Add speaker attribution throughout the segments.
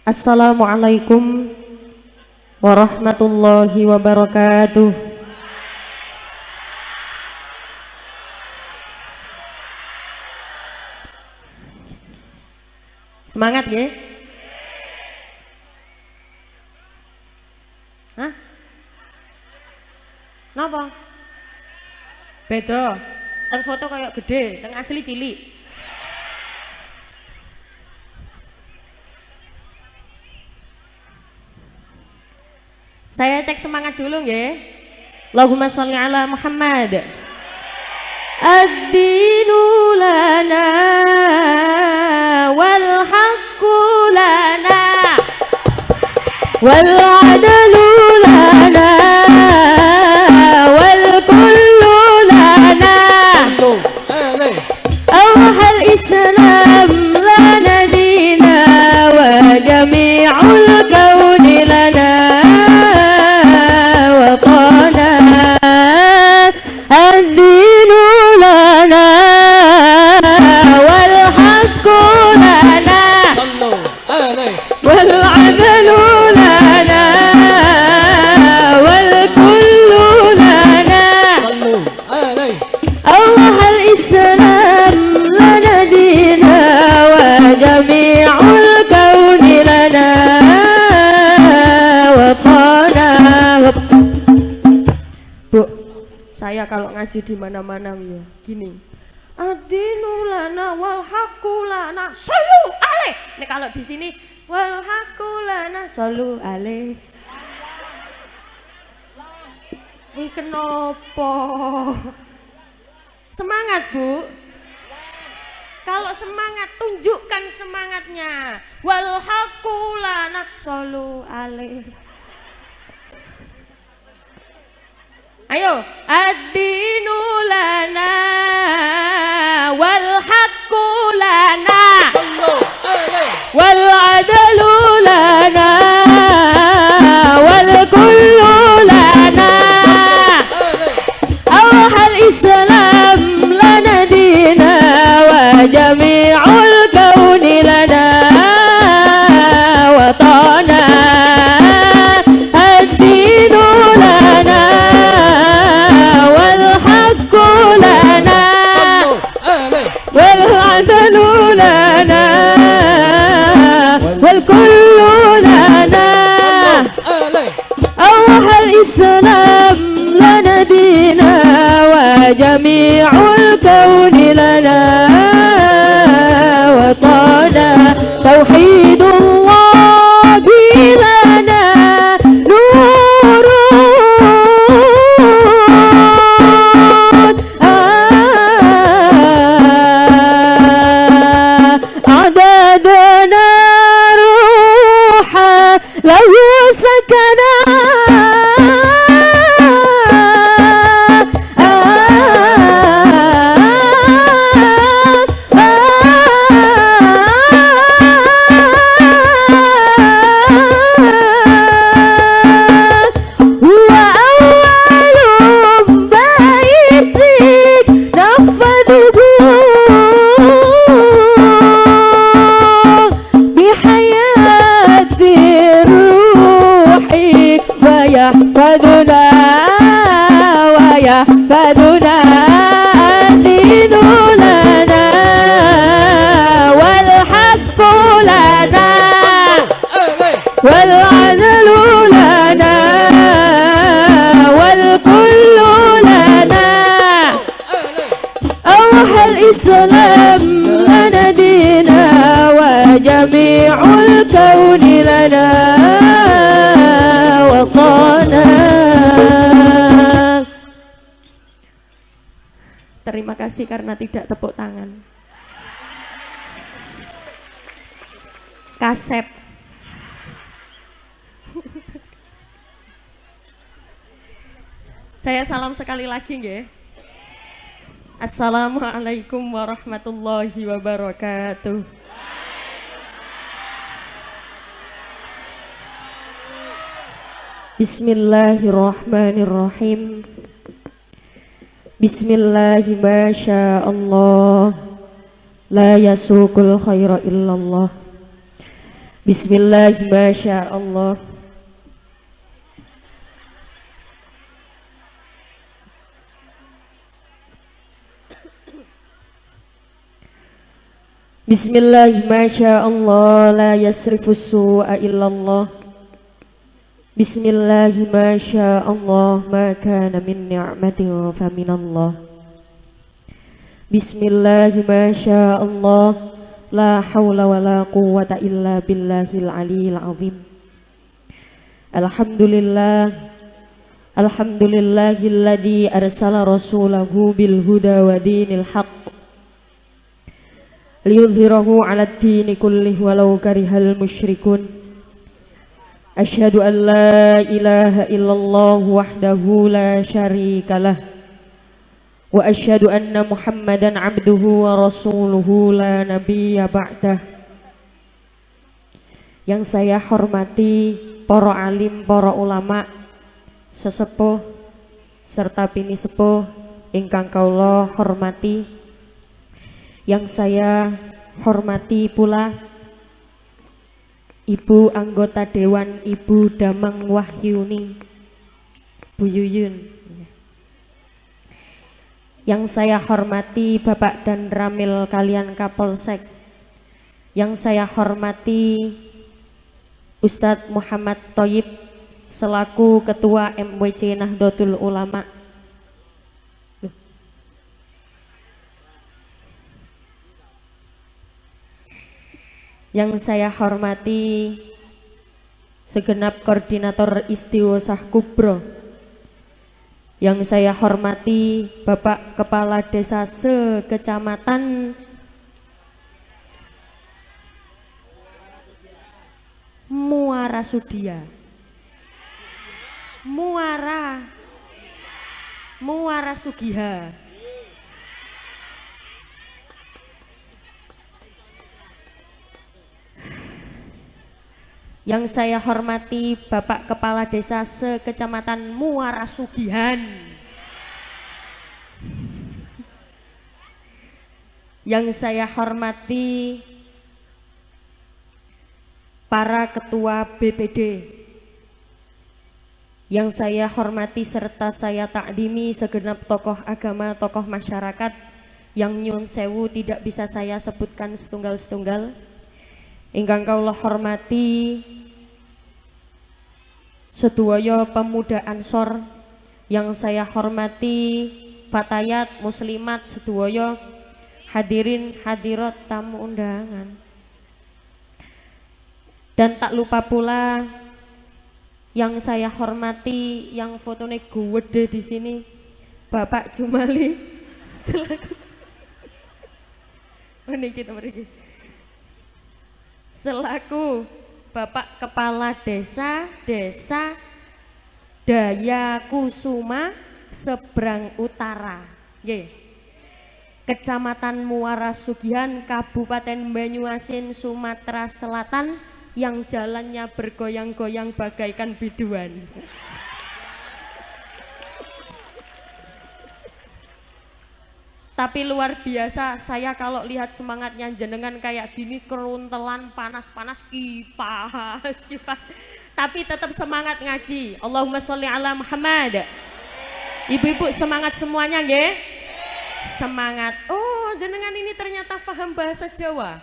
Speaker 1: Assalamualaikum warahmatullahi wabarakatuh. Semangat ya? Hah? Napa? Beda. Teng foto kayak gede, teng asli cilik. Saya cek semangat dulu ya. Allahumma sholli ala Muhammad. Ad-dinu lana wal haqqu lana wal adalu lana wal kullu lana awhal islam lana dina wa jami'ul kauni lana wa qana ad-dinu lana wal haqqu lana wal adalu lana wal kullu lana Allah al-islam lana dina wa jami'ul kauni lana wa qana. Bu, saya kalau ngaji di mana-mana ya gini. Ad-dinu lana wal haqqu lana sallu alaih. Nih kalau di sini wal haqqu lana sallu alaih. Ih kenapa? Semangat Bu. Kalau semangat tunjukkan semangatnya. Wal haqqu lana sallu alaih. Ayo, ad-dinu lana wal haqqu lana wal adalu lana wal kullu lana awhal islam lana dina wa jami'ul kauni lana wa ta'ana ad-dinu lana wal haqqu lana wal adalu lana wal kullu lana awhal islam lana dina wa jami'ul kauni lana wa ta'ana tauhidullahi lana nurun adadana ruha lahu sakana يحفظنا ويحفظنا الدين لنا والحق لنا والعدل لنا والكل لنا أوحى الإسلام لنا دينا وجميع الكون لنا Terima kasih karena tidak tepuk tangan. Kasep. Saya salam sekali lagi nggih. Assalamualaikum warahmatullahi wabarakatuh. Bismillahirrahmanirrahim. Bismillahi masyaallah la yasukul khaira illallah. Bismillah, masya Allah. Bismillah, masya Allah, la yasrifus su'a illallah. Bismillah, masya Allah, ma kana min ni'matin fa minallah. Bismillah, masya Allah, la hawla wa la quwwata illa billahil aliyil azim. Alhamdulillah, alhamdulillahilladzi arsala rasulahu bil huda wa dinil haqq liyudhhirahu 'alad dini kullih walau karihal musyrikun. Asyhadu an la ilaha illallah wahdahu la syarikalah wa asyhadu anna Muhammadan 'abduhu wa rasuluhu la nabiyya ba'dah. Yang saya hormati para alim, para ulama, sesepuh serta bini sepuh ingkang kaula hormati. Yang saya hormati pula Ibu anggota Dewan, Ibu Damang Wahyuni, Bu Yuyun. Yang saya hormati Bapak dan Ramil kalian Kapolsek. Yang saya hormati Ustadz Muhammad Thoyib selaku Ketua MWC Nahdlatul Ulama. Yang saya hormati segenap koordinator Istighosah Kubro. Yang saya hormati Bapak Kepala Desa se-Kecamatan Muara Sudia. Muara Sugiha. Yang saya hormati Bapak Kepala Desa se-Kecamatan Muara Sugihan. Yang saya hormati para ketua BPD. Yang saya hormati serta saya takdimi segenap tokoh agama, tokoh masyarakat yang nyun sewu tidak bisa saya sebutkan setunggal-setunggal. Ingkang kaula hormati sedaya pemuda Ansor, yang saya hormati fatayat muslimat sedaya, hadirin hadirat tamu undangan. Dan tak lupa pula yang saya hormati yang fotonya gede di sini, Bapak Jumali selaku Bapak Kepala Desa Daya Kusuma Seberang Utara, Kecamatan Muara Sugihan, Kabupaten Banyuasin, Sumatera Selatan, yang jalannya bergoyang-goyang bagaikan biduan. Tapi luar biasa, saya kalau lihat semangatnya jenengan kayak gini, keruntelan, panas-panas, kipas. Tapi tetap semangat ngaji. Allahumma sholli ala Muhammad. Ibu-ibu semangat semuanya, nggih? Semangat. Oh, jenengan ini ternyata paham bahasa Jawa.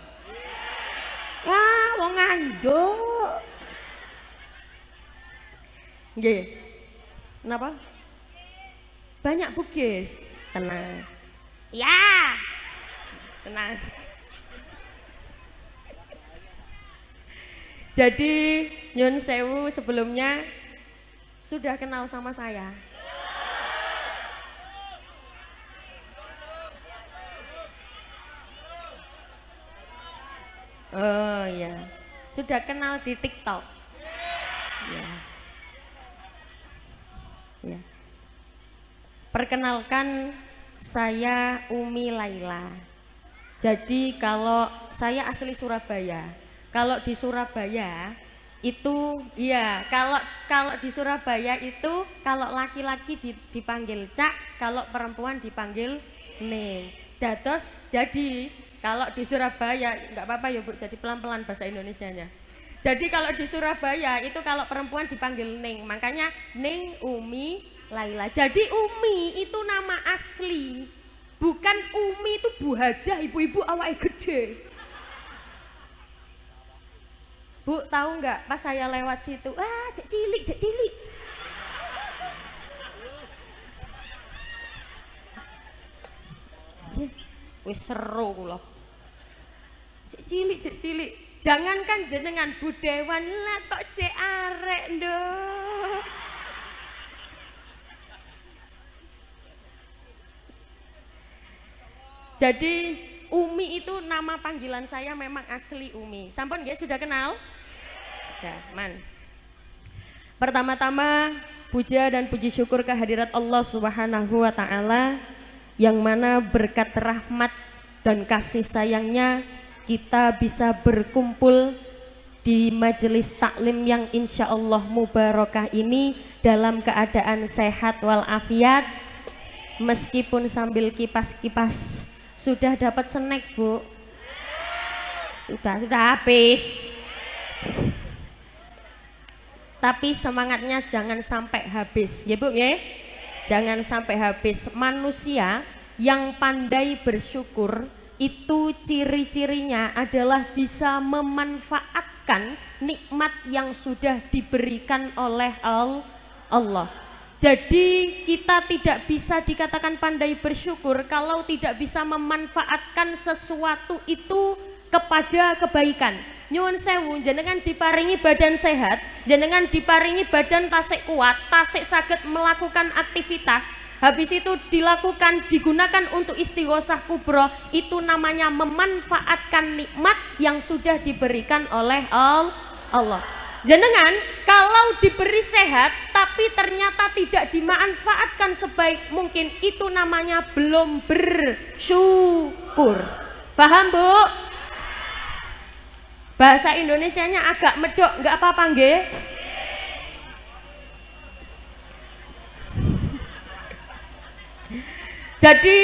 Speaker 1: Wah, wong Nganjuk. Nggih. Kenapa? Banyak Bugis. Tenang. Ya, tenang. Jadi nyun sewu sebelumnya sudah kenal sama saya. Oh ya, sudah kenal di TikTok. Ya. Ya. Perkenalkan, saya Umi Laila. Jadi kalau saya asli Surabaya. Kalau di Surabaya itu ya, kalau di Surabaya itu kalau laki-laki dipanggil Cak, kalau perempuan dipanggil Neng. Dados jadi kalau di Surabaya nggak apa-apa ya Bu, jadi pelan-pelan bahasa Indonesianya. Jadi kalau di Surabaya itu kalau perempuan dipanggil Ning, makanya Ning, Umi, Laila. Jadi Umi itu nama asli, bukan Umi itu Bu Hajah, ibu-ibu awake gede. Bu, tahu nggak pas saya lewat situ, cek cilik, cek cilik. Wis seru loh. Cek cilik, cek cilik. Jangankan jenengan Bu Dewan lah kok cek arek ndoh. Jadi Umi itu nama panggilan saya memang asli Umi. Sampun nggih sudah kenal? Sudah, man. Pertama-tama puja dan puji syukur kehadirat Allah Subhanahu wa taala yang mana berkat rahmat dan kasih sayangnya kita bisa berkumpul di majelis taklim yang insya Allah mubarakah ini dalam keadaan sehat walafiat, meskipun sambil kipas-kipas. Sudah dapat snack, Bu? Sudah habis. Tapi semangatnya jangan sampai habis, ya Bu ya. Jangan sampai habis. Manusia yang pandai bersyukur itu ciri-cirinya adalah bisa memanfaatkan nikmat yang sudah diberikan oleh Allah. Jadi kita tidak bisa dikatakan pandai bersyukur kalau tidak bisa memanfaatkan sesuatu itu kepada kebaikan. Nyuwun sewu, jenengan diparingi badan sehat, jenengan diparingi badan tasik kuat, tasik saged melakukan aktivitas, habis itu dilakukan, digunakan untuk istighosah kubro, itu namanya memanfaatkan nikmat yang sudah diberikan oleh Allah. Jenengan kalau diberi sehat tapi ternyata tidak dimanfaatkan sebaik mungkin, itu namanya belum bersyukur. Paham, Bu? Bahasa Indonesianya agak medok, nggak apa-apa nggih? Jadi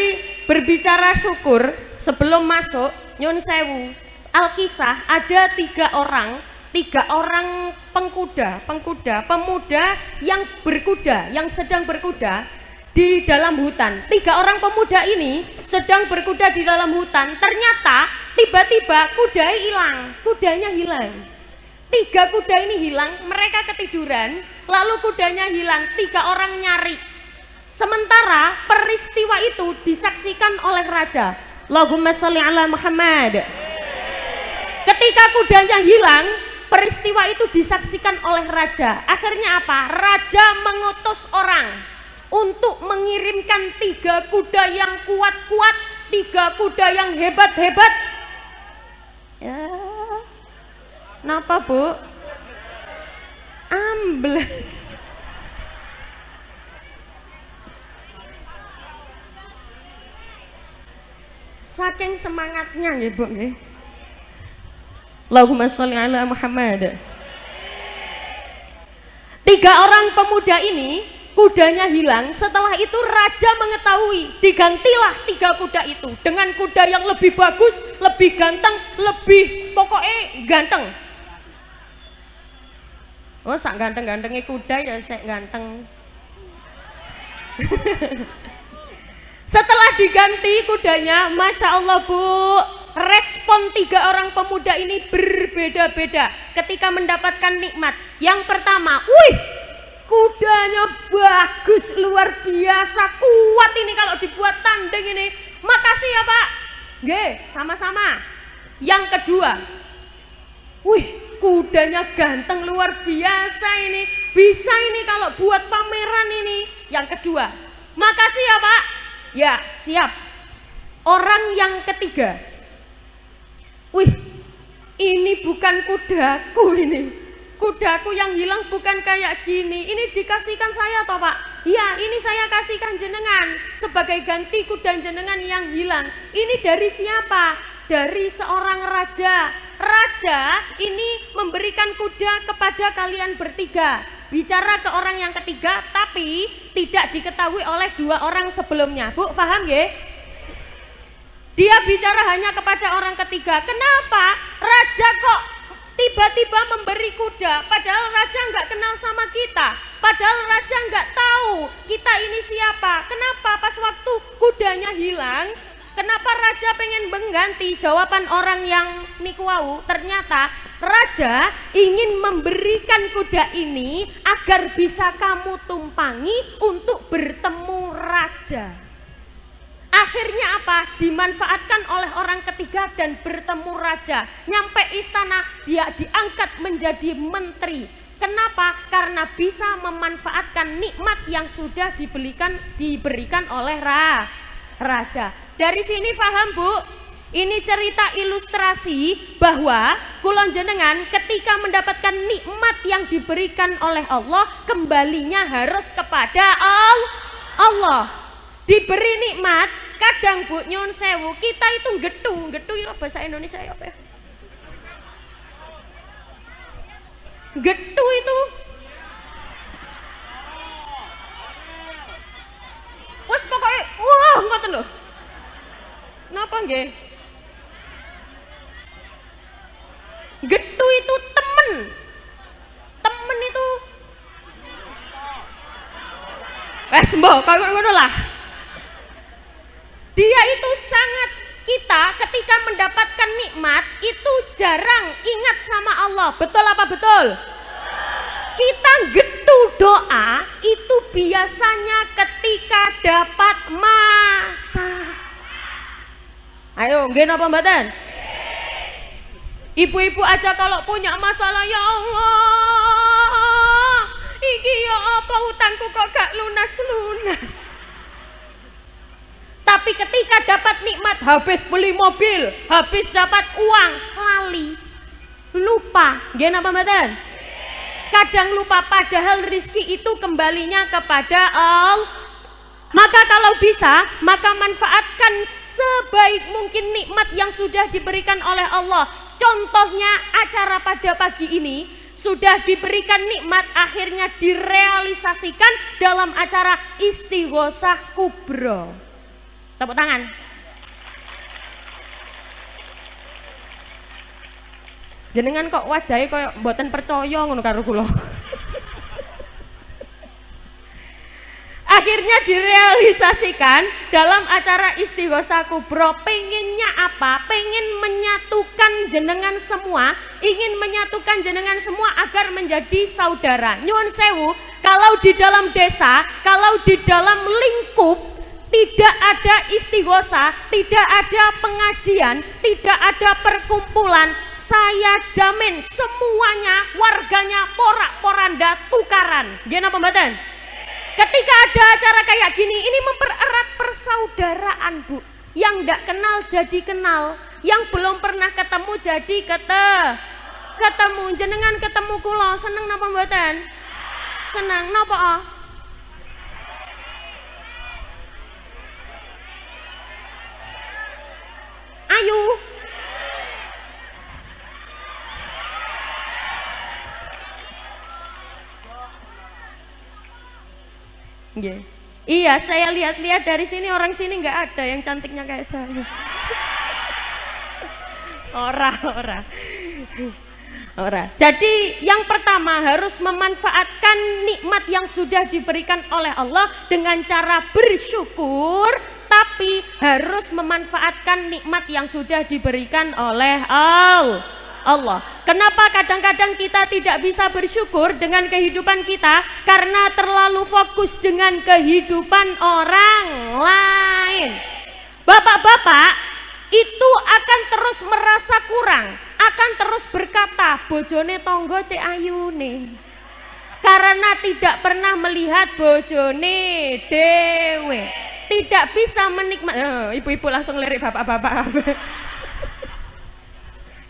Speaker 1: berbicara syukur sebelum masuk nyun sewu, Alkisah ada tiga orang pemuda yang berkuda, yang sedang berkuda di dalam hutan. Tiga orang pemuda ini sedang berkuda di dalam hutan. Ternyata tiba-tiba kudanya hilang. Tiga kuda ini hilang, mereka ketiduran, lalu kudanya hilang. Tiga orang nyari. Sementara peristiwa itu disaksikan oleh raja. Allahumma sholli ala Muhammad. Ketika kudanya hilang, peristiwa itu disaksikan oleh raja. Akhirnya apa? Raja mengutus orang untuk mengirimkan tiga kuda yang kuat-kuat, tiga kuda yang hebat-hebat. Ya, kenapa, Bu? Ambles. Saking semangatnya ya, Bu nggih. Allahumma sholli ala Muhammad. Tiga orang pemuda ini kudanya hilang. Setelah itu raja mengetahui, digantilah tiga kuda itu dengan kuda yang lebih bagus, lebih ganteng, lebih pokoknya ganteng. Oh, sak ganteng-gantengnya kuda ya saya ganteng. Setelah diganti kudanya, Masya Allah, Bu, respon tiga orang pemuda ini berbeda-beda ketika mendapatkan nikmat. Yang pertama, wih, kudanya bagus, luar biasa, kuat ini kalau dibuat tanding ini. Makasih ya, Pak. Nggih, sama-sama. Yang kedua, wih, kudanya ganteng luar biasa ini. Bisa ini kalau buat pameran ini. Yang kedua, makasih ya, Pak. Ya, siap. Orang yang ketiga, wih, ini bukan kudaku ini. Kudaku yang hilang bukan kayak gini. Ini dikasihkan saya toh, Pak? Ya, ini saya kasihkan jenengan sebagai ganti kuda jenengan yang hilang. Ini dari siapa? Dari seorang raja. Raja ini memberikan kuda kepada kalian bertiga. Bicara ke orang yang ketiga, tapi tidak diketahui oleh dua orang sebelumnya. Bu, paham ya? Dia bicara hanya kepada orang ketiga. Kenapa? Raja kok tiba-tiba memberi kuda, padahal raja nggak kenal sama kita, padahal raja nggak tahu kita ini siapa. Kenapa pas waktu kudanya hilang, kenapa raja pengen mengganti jawaban orang yang niku wau? Ternyata raja ingin memberikan kuda ini agar bisa kamu tumpangi untuk bertemu raja. Akhirnya apa? Dimanfaatkan oleh orang ketiga dan bertemu raja. Nyampe istana dia diangkat menjadi menteri. Kenapa? Karena bisa memanfaatkan nikmat yang sudah diberikan oleh raja. Dari sini paham, Bu? Ini cerita ilustrasi bahwa kulon jenengan ketika mendapatkan nikmat yang diberikan oleh Allah, kembalinya harus kepada Allah. Diberi nikmat, kadang Bu nyun sewu, kita itu getu itu bahasa Indonesia apa ya? Getu itu wes pokoknya ngoten lho. Napa nggih? Getu itu temen itu mbok kaya ngono lah. Dia itu sangat, kita ketika mendapatkan nikmat itu jarang ingat sama Allah. Betul apa betul? Kita getu doa itu biasanya ketika dapat masalah. Ayo, nggih napa mboten? Ibu-ibu aja kalau punya masalah, ya Allah, iki ya apa utangku kok gak lunas-lunas. Tapi ketika dapat nikmat, habis beli mobil, habis dapat uang, lali, lupa. Nggih napa mboten? Kadang lupa, padahal rizki itu kembalinya kepada Allah. Maka kalau bisa, maka manfaatkan sebaik mungkin nikmat yang sudah diberikan oleh Allah. Contohnya acara pada pagi ini sudah diberikan nikmat, akhirnya direalisasikan dalam acara Istighosah Kubro. Tepuk tangan. Jenengan kok wajahnya koyo mboten percaya ngono karo kula. Akhirnya direalisasikan dalam acara Istighosah Kubro. Pengennya apa? Pengen menyatukan jenengan semua, ingin menyatukan jenengan semua agar menjadi saudara. Nyuwun sewu, kalau di dalam desa, kalau di dalam lingkup tidak ada istighosah, tidak ada pengajian, tidak ada perkumpulan, saya jamin semuanya warganya porak-poranda tukaran. Nggih napa mboten? Ketika ada acara kayak gini, ini mempererat persaudaraan, Bu. Yang ndak kenal jadi kenal, yang belum pernah ketemu jadi ketemu. Jenengan ketemu kula, seneng napa mboten? Seneng napa? Ayu. Yeah. Iya, saya lihat-lihat dari sini, orang sini nggak ada yang cantiknya kayak saya. Ora. Jadi yang pertama harus memanfaatkan nikmat yang sudah diberikan oleh Allah dengan cara bersyukur, tapi harus memanfaatkan nikmat yang sudah diberikan oleh Allah. Kenapa kadang-kadang kita tidak bisa bersyukur dengan kehidupan kita? Karena terlalu fokus dengan kehidupan orang lain. Bapak-bapak itu akan terus merasa kurang, akan terus berkata bojone tonggo cek ayune, karena tidak pernah melihat bojone dewe, tidak bisa menikmati. Ibu-ibu langsung lirik bapak-bapak.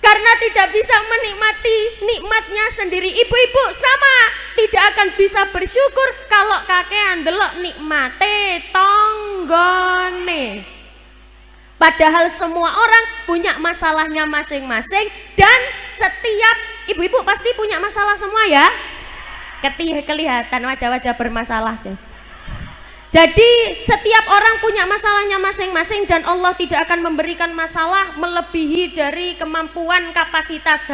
Speaker 1: Karena tidak bisa menikmati nikmatnya sendiri. Ibu-ibu sama, tidak akan bisa bersyukur kalau kakean delok nikmate tonggone. Padahal semua orang punya masalahnya masing-masing, dan setiap ibu-ibu pasti punya masalah semua ya. Kelihatan wajah-wajah bermasalah. Jadi setiap orang punya masalahnya masing-masing, dan Allah tidak akan memberikan masalah melebihi dari kemampuan kapasitas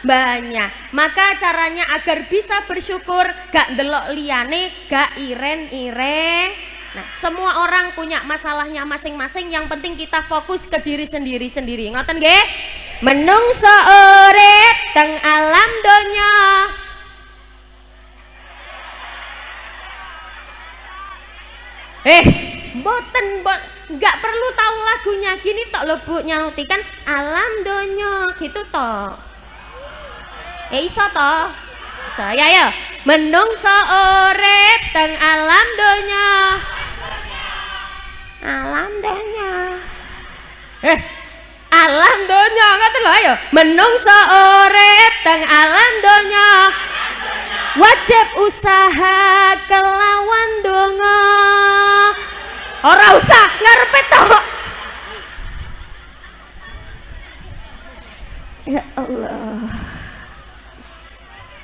Speaker 1: banyak. Maka caranya agar bisa bersyukur, gak ndelok liyane, gak iren-iren. Nah, semua orang punya masalahnya masing-masing, yang penting kita fokus ke diri sendiri-sendiri. Ngoten nggih? Menungso urip teng alam donya. Mboten, nggak perlu tahu lagunya, gini tok lho Bu, nyautikan alam donya gitu tok. Iso tok. Saya ya, menungso urip teng alam donya. Alam donya. Alam donya ngoten lho, ayo. Menungso urip teng alam donya. Wajib usaha kelawan donga. Ora usah ngarepe tok. Ya Allah.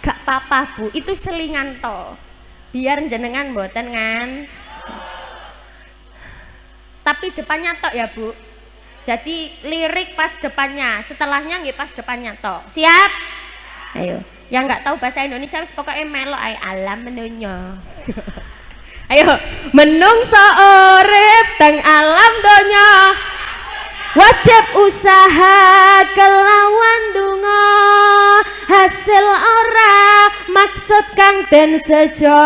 Speaker 1: Gak apa-apa Bu, itu selingan toh. Biar jenengan mboten ngan. Tapi depannya tok ya Bu. Jadi lirik pas depannya, setelahnya nggih pas depannya toh. Siap? Ayo. Yang nggak tahu bahasa Indonesia wis pokoknya melok ae alam mendonya. Ayo, menungso urip teng alam donya. Wajib usaha kelawan donga. Hasil ora maksud kang den sejo.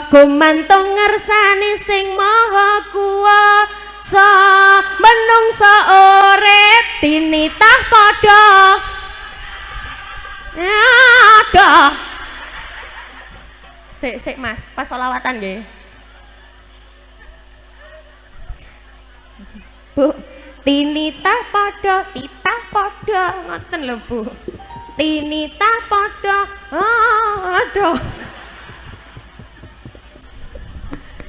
Speaker 1: Gumantung ngersani sing maha kuwasa. Menungso urip tinitah padha. Ada. Sik Mas, pas sholawatan nggih. Bu, tinitah padha, titah padha, ngoten lho Bu. Tinitah padha, aduh.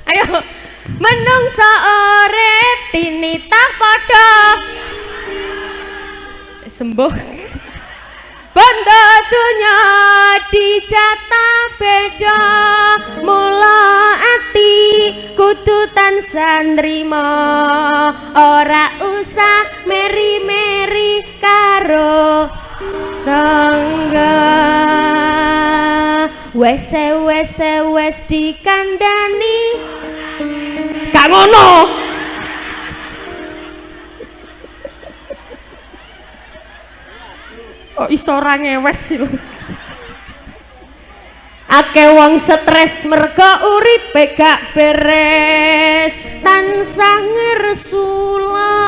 Speaker 1: Ayo, menungso urip tinitah padha. Sembuh. Banda dunya dijatah beda, mula ati kudu tansah nrima, ora usah meri-meri karo tangga. Wes dikandani gak ngono. Kok iso ora ngewes sih. Akeh wong stres merga uripe gak beres, tansah ngersula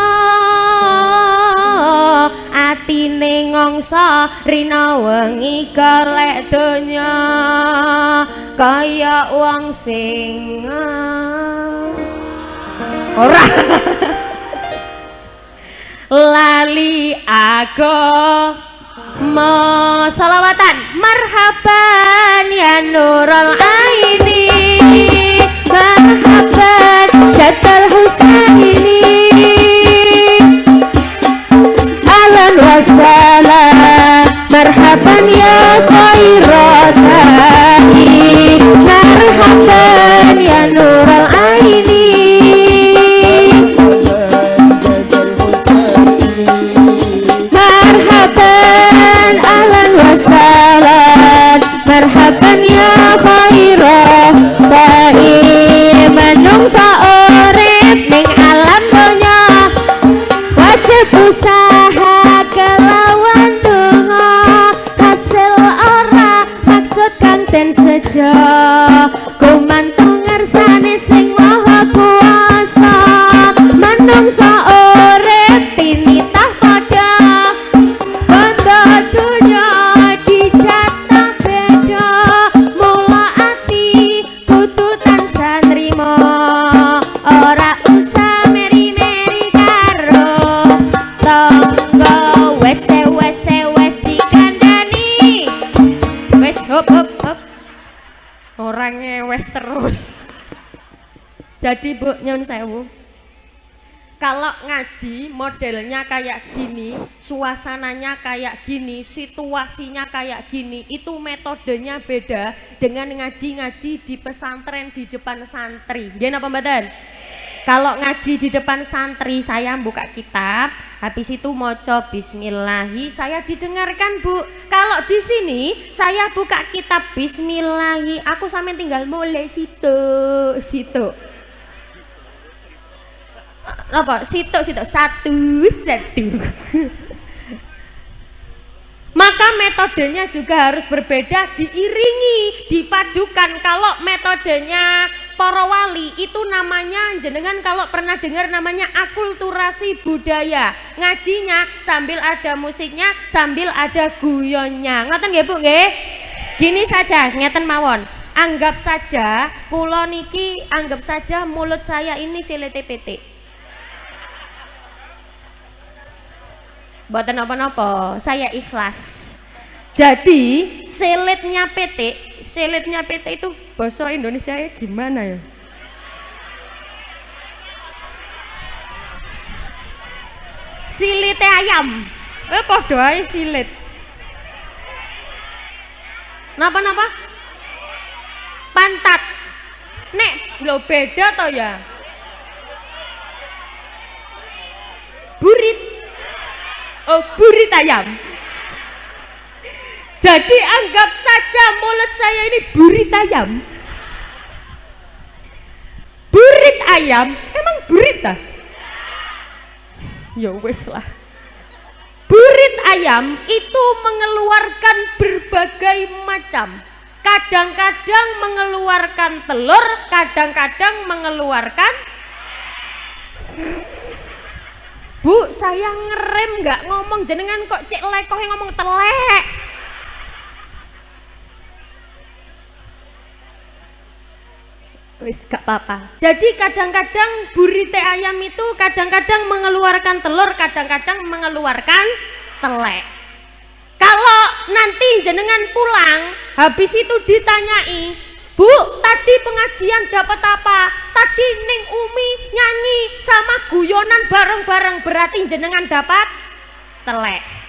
Speaker 1: atine ngongso rina wengi golek donya kaya wong sing ora lali agama sholawatan. Marhaban ya nurul aini, marhaban jadal husaini, ahlan wa salam, marhaban ya khairatani, marhaban ya nurul aini, marhaban ahlan wa salam, marhaban ya khairah ba'i. Menungso urip ning alam donya, wajib usaha kelawan donga, hasil ora maksud kang den sejo, gumantung ngersane sing maha kuasa. Menungso urip tinitah padha, banda dunya dijatah beda, mula ati kudu tansah nrima, ora usah meri-meri karo tangga. Wes dikandani, wes hop orangnya wes terus. Jadi Bu, nyun sewu, kalau ngaji modelnya kayak gini, suasananya kayak gini, situasinya kayak gini, itu metodenya beda dengan ngaji-ngaji di pesantren di depan santri. Nggih napa mboten? Kalau ngaji di depan santri saya buka kitab, habis itu moco bismillahi, saya didengarkan Bu. Kalau di sini saya buka kitab bismillahi, aku sampe tinggal mulai situ. Apa? Situ satu. Maka metodenya juga harus berbeda, diiringi, dipadukan. Kalau metodenya para wali itu namanya, jenengan kalau pernah dengar namanya akulturasi budaya. Ngajinya sambil ada musiknya, sambil ada guyonnya. Ngoten nggih Bu nggih? Gini saja, ngeten mawon. Anggap saja kula niki, anggap saja mulut saya ini silete petik. Buatan apa-apa, saya ikhlas. Jadi selitnya PT itu bahasa Indonesia gimana ya? Silite ayam. Podo ae silit. Napa? Pantat. Nek lho beda to ya. Burit. Oh, burit ayam. Jadi anggap saja mulut saya ini burit ayam. Burit ayam, emang burit ah? Ya wes lah. Burit ayam itu mengeluarkan berbagai macam. Kadang-kadang mengeluarkan telur, kadang-kadang mengeluarkan. Bu, saya ngerem nggak ngomong, jenengan kok cek lekohe ngomong telek. Wis gak apa-apa. Jadi kadang-kadang burite ayam itu kadang-kadang mengeluarkan telur, kadang-kadang mengeluarkan telek. Kalau nanti jenengan pulang, habis itu ditanyai, Bu, tadi pengajian dapat apa? Tadi Ning Umi nyanyi sama guyonan bareng-bareng, berarti jenengan dapat telek.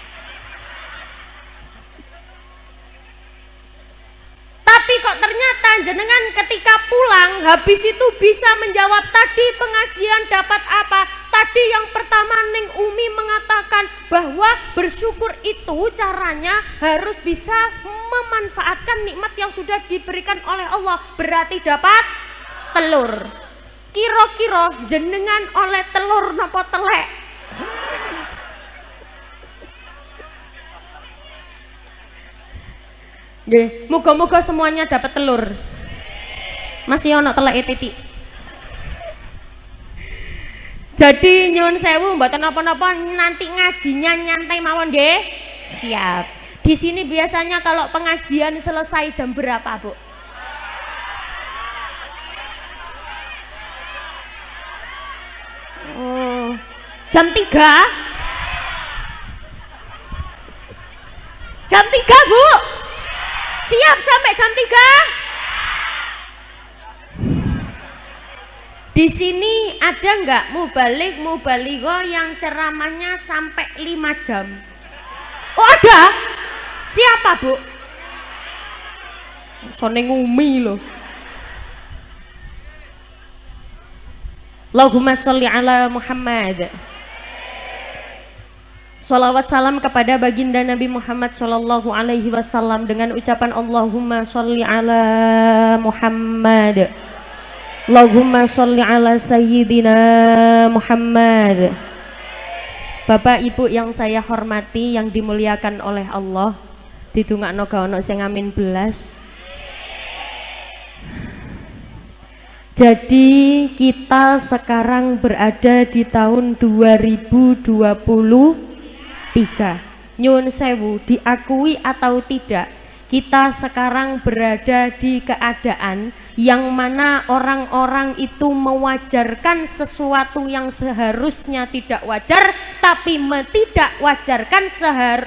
Speaker 1: Tapi kok ternyata jenengan ketika pulang habis itu bisa menjawab tadi pengajian dapat apa? Tadi yang pertama Ning Umi mengatakan bahwa bersyukur itu caranya harus bisa memanfaatkan nikmat yang sudah diberikan oleh Allah, berarti dapat telur. Kira-kira jenengan oleh telur napa telek? Nggih, muga-muga semuanya dapat telur. Masih ono teleke titik. Jadi nyuwun sewu mboten napa-napa, nanti ngajinya nyantai mawon nggih. Siap. Di sini biasanya kalau pengajian selesai jam berapa, Bu? Oh, jam 3? Jam 3, Bu? Siap sampai jam 3? Di sini ada nggak mubaligo yang ceramahnya sampai 5 jam? Oh ada? Siapa Bu? Soneng Umi loh. Allahumma sholli ala Muhammad. Sholawat salam kepada baginda Nabi Muhammad Sallallahu Alaihi Wasallam dengan ucapan Allahumma sholli ala Muhammad. Allahumma sholli ala Sayyidina Muhammad. Bapak Ibu yang saya hormati, yang dimuliakan oleh Allah, didongakno ga ono sing amin belas. Jadi kita sekarang berada di tahun 2023. Nyun sewu, diakui atau tidak, kita sekarang berada di keadaan yang mana orang-orang itu mewajarkan sesuatu yang seharusnya tidak wajar, tapi tidak wajarkan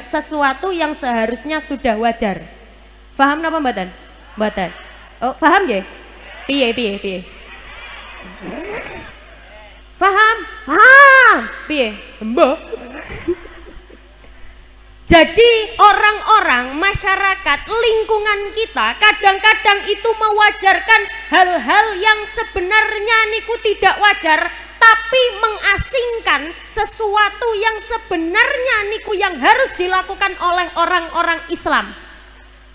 Speaker 1: sesuatu yang seharusnya sudah wajar. Faham napa mboten? Mboten. Oh, faham nggih? Piye? Faham? Piye? Mbok. Jadi orang-orang masyarakat masyarakat, lingkungan kita kadang-kadang itu mewajarkan hal-hal yang sebenarnya niku tidak wajar, tapi mengasingkan sesuatu yang sebenarnya niku yang harus dilakukan oleh orang-orang Islam.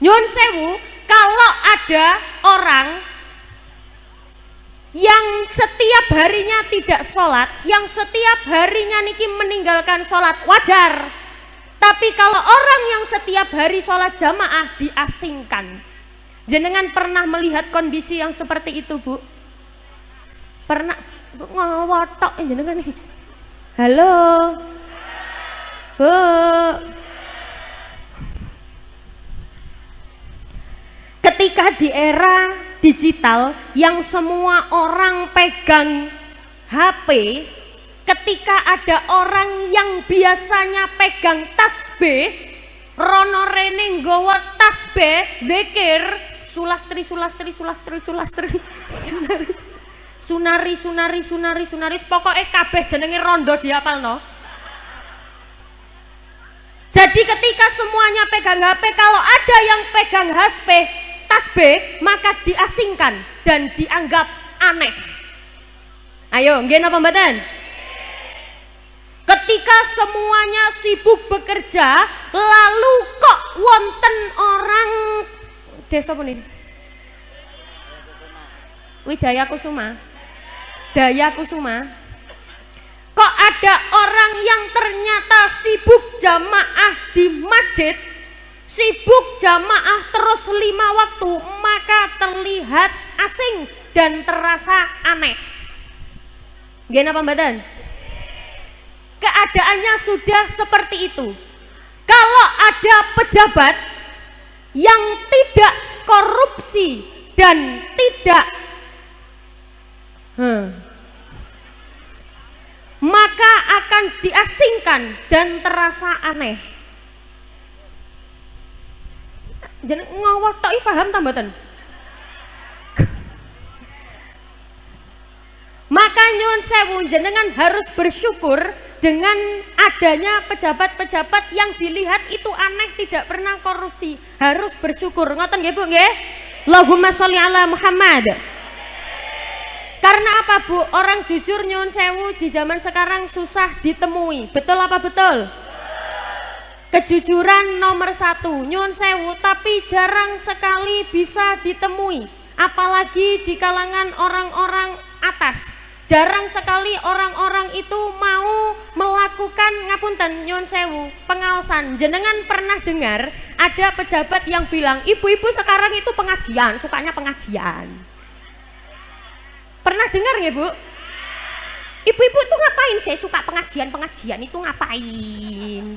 Speaker 1: Nyuwun sewu, kalau ada orang yang setiap harinya tidak sholat, yang setiap harinya niki meninggalkan sholat, wajar. Tapi kalau orang yang setiap hari sholat jamaah diasingkan. Jenengan pernah melihat kondisi yang seperti itu, Bu? Pernah? Bu, ngowotok jenengan nih. Halo, Bu. Ketika di era digital yang semua orang pegang HP, ketika ada orang yang biasanya pegang tasbih, rono rene nggawa tasbih, zikir, sulastri, sunari, pokoknya kabeh jenenge rondo diapalno. Jadi ketika semuanya pegang HP, kalau ada yang pegang tasbih, maka diasingkan dan dianggap aneh. Ayo, nggih napa mboten? Ketika semuanya sibuk bekerja, lalu kok wonten orang desa punika? Wijaya Kusuma, Daya Kusuma. Kok ada orang yang ternyata sibuk jamaah di masjid, sibuk jamaah terus 5 waktu, maka terlihat asing dan terasa aneh. Nggih napa mboten? Keadaannya sudah seperti itu. Kalau ada pejabat yang tidak korupsi dan tidak maka akan diasingkan dan terasa aneh. Jadi ngowotoki paham ta mboten? Maka nyuwun sewu, jenengan harus bersyukur dengan adanya pejabat-pejabat yang dilihat itu aneh, tidak pernah korupsi. Harus bersyukur. Ngoten nggih Bu nggih? Allahumma sholli ala Muhammad. Karena apa Bu? Orang jujur nyuwun sewu di zaman sekarang susah ditemui. Betul apa betul? Kejujuran nomor 1, nyuwun sewu, tapi jarang sekali bisa ditemui. Apalagi di kalangan orang-orang atas. Jarang sekali orang-orang itu mau melakukan, ngapunten nyuwun sewu, pengaosan. Jenengan pernah dengar ada pejabat yang bilang, ibu-ibu sekarang itu pengajian, sukanya pengajian. Pernah dengar nggih Bu? Ibu-ibu itu ngapain? Saya suka pengajian itu ngapain?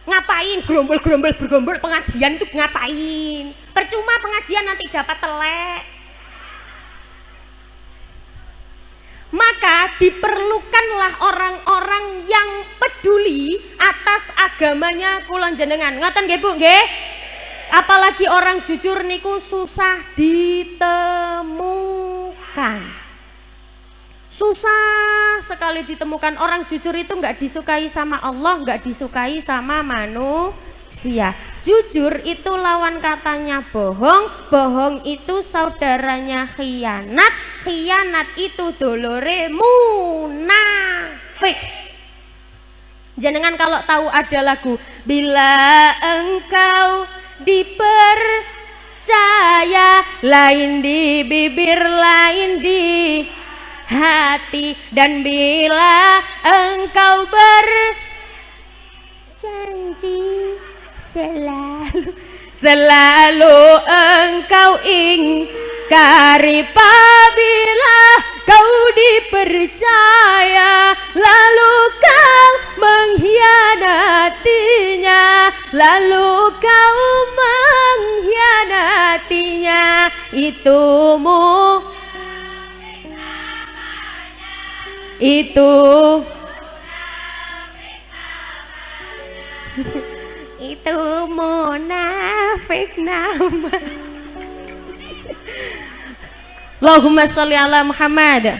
Speaker 1: Ngapain? Gerombol pengajian itu ngapain? Percuma pengajian nanti dapat telek. Maka diperlukanlah orang-orang yang peduli atas agamanya kula jenengan. Ngoten nggih Bu nggih? Apalagi orang jujur niku susah ditemukan. Susah sekali ditemukan. Orang jujur itu nggak disukai sama Allah, nggak disukai sama manusia. Jujur itu lawan katanya bohong, bohong itu saudaranya khianat, khianat itu dolore munafik. Jenengan kalau tahu ada lagu bila engkau dipercaya, lain di bibir lain di hati, dan bila engkau berjanji selalu engkau ingkari. Apabila kau dipercaya lalu kau mengkhianatinya, lalu kau mengkhianatinya, itu munafik nama. Allahumma sholli ala Muhammad.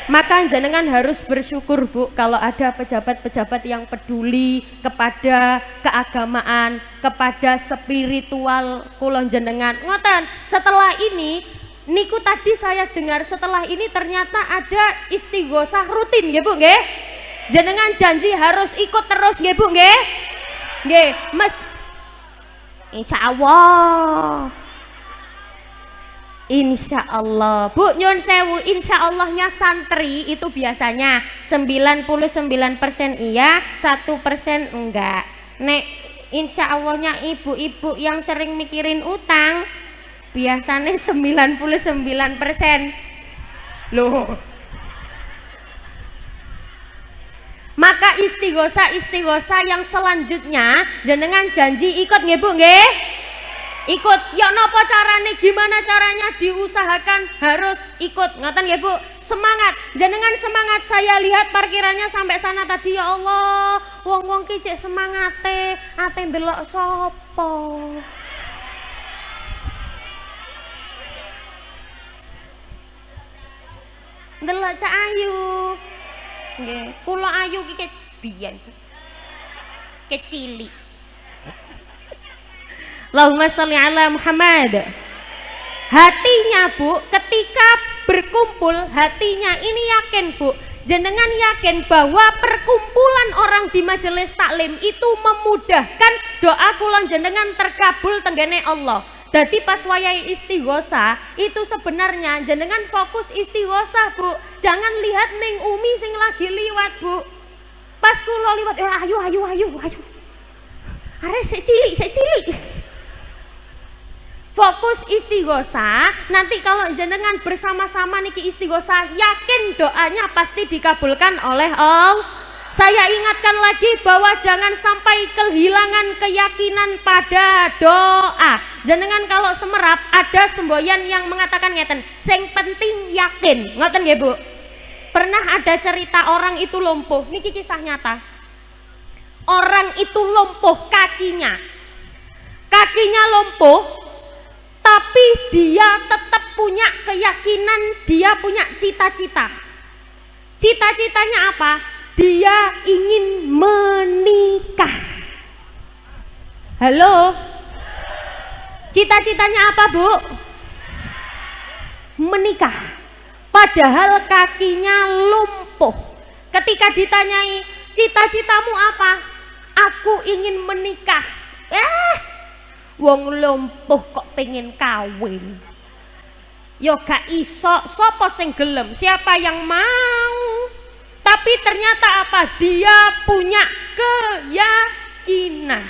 Speaker 1: Maka jenengan harus bersyukur Bu kalau ada pejabat-pejabat yang peduli kepada keagamaan, kepada spiritual kula jenengan. Ngoten, setelah ini niku tadi saya dengar setelah ini ternyata ada istighosah rutin nggih Bu nggih. Jenengan janji harus ikut terus nggih Bu nggih. Nggih, Mas. Insyaallah. Insya Allah Bu, nyun sewu, insya Allahnya santri itu biasanya 99% iya, 1% enggak. Nek insya Allahnya ibu-ibu yang sering mikirin utang biasanya 99%. Loh. Maka istighosa yang selanjutnya jenengan janji ikut nggih Bu nggih? Ikut. Ya napa carane, gimana caranya, diusahakan harus ikut. Ngoten nggih Bu? Semangat. Jenengan semangat. Saya lihat parkirannya sampai sana tadi, ya Allah. Wong-wong ki cek semangate, ate ndelok sapa? Ndelok Cak Ayu. Nggih, kula ayu ki biyen. Kecilik. Allahumma sholli ala Muhammad. Hatinya Bu, ketika berkumpul hatinya ini yakin Bu, jenengan yakin bahwa perkumpulan orang di majelis taklim itu memudahkan doa kula jenengan terkabul tenggene Allah. Dadi pas wayahe istighosa itu sebenarnya jenengan fokus istighosa Bu. Jangan lihat ning Umi sing lagi liwat Bu. Pas kula liwat ayo. Arek sik cilik. Fokus istighosa, nanti kalau jenengan bersama-sama niki istighosa, yakin doanya pasti dikabulkan oleh Allah. Saya ingatkan lagi bahwa jangan sampai kehilangan keyakinan pada doa. Jenengan kalau semerap ada semboyan yang mengatakan ngeten, sing penting yakin. Ngoten nggih Bu? Pernah ada cerita orang itu lumpuh, niki kisah nyata. Orang itu lumpuh kakinya lumpuh, tapi dia tetap punya keyakinan, dia punya cita-cita. Cita-citanya apa? Dia ingin menikah. Halo? Cita-citanya apa Bu? Menikah. Padahal kakinya lumpuh. Ketika ditanyai, cita-citamu apa? Aku ingin menikah. Wong lumpuh kok pengen kawin. Yo gak iso, sapa sing gelem? Siapa yang mau? Tapi ternyata apa? Dia punya keyakinan.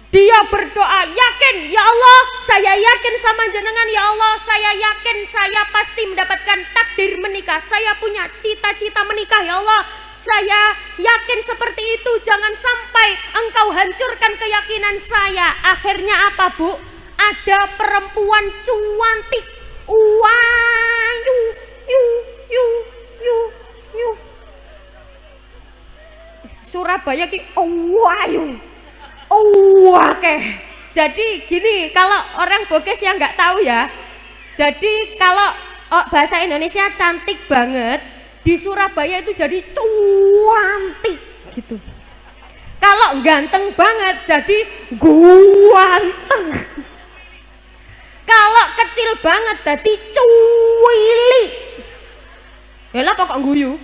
Speaker 1: Dia berdoa, yakin, ya Allah, saya yakin sama jenengan, ya Allah, saya yakin saya pasti mendapatkan takdir menikah. Saya punya cita-cita menikah, ya Allah. Saya yakin seperti itu, jangan sampai engkau hancurkan keyakinan saya. Akhirnya apa Bu? Ada perempuan cuantik, Surabaya ki oke. Jadi gini, kalau orang Bokes yang nggak tahu ya. Jadi kalau bahasa Indonesia cantik banget, di Surabaya itu jadi cuantik gitu. Kalau ganteng banget jadi guanteng. Kalau kecil banget jadi cuwili. Yalah pokok guyu.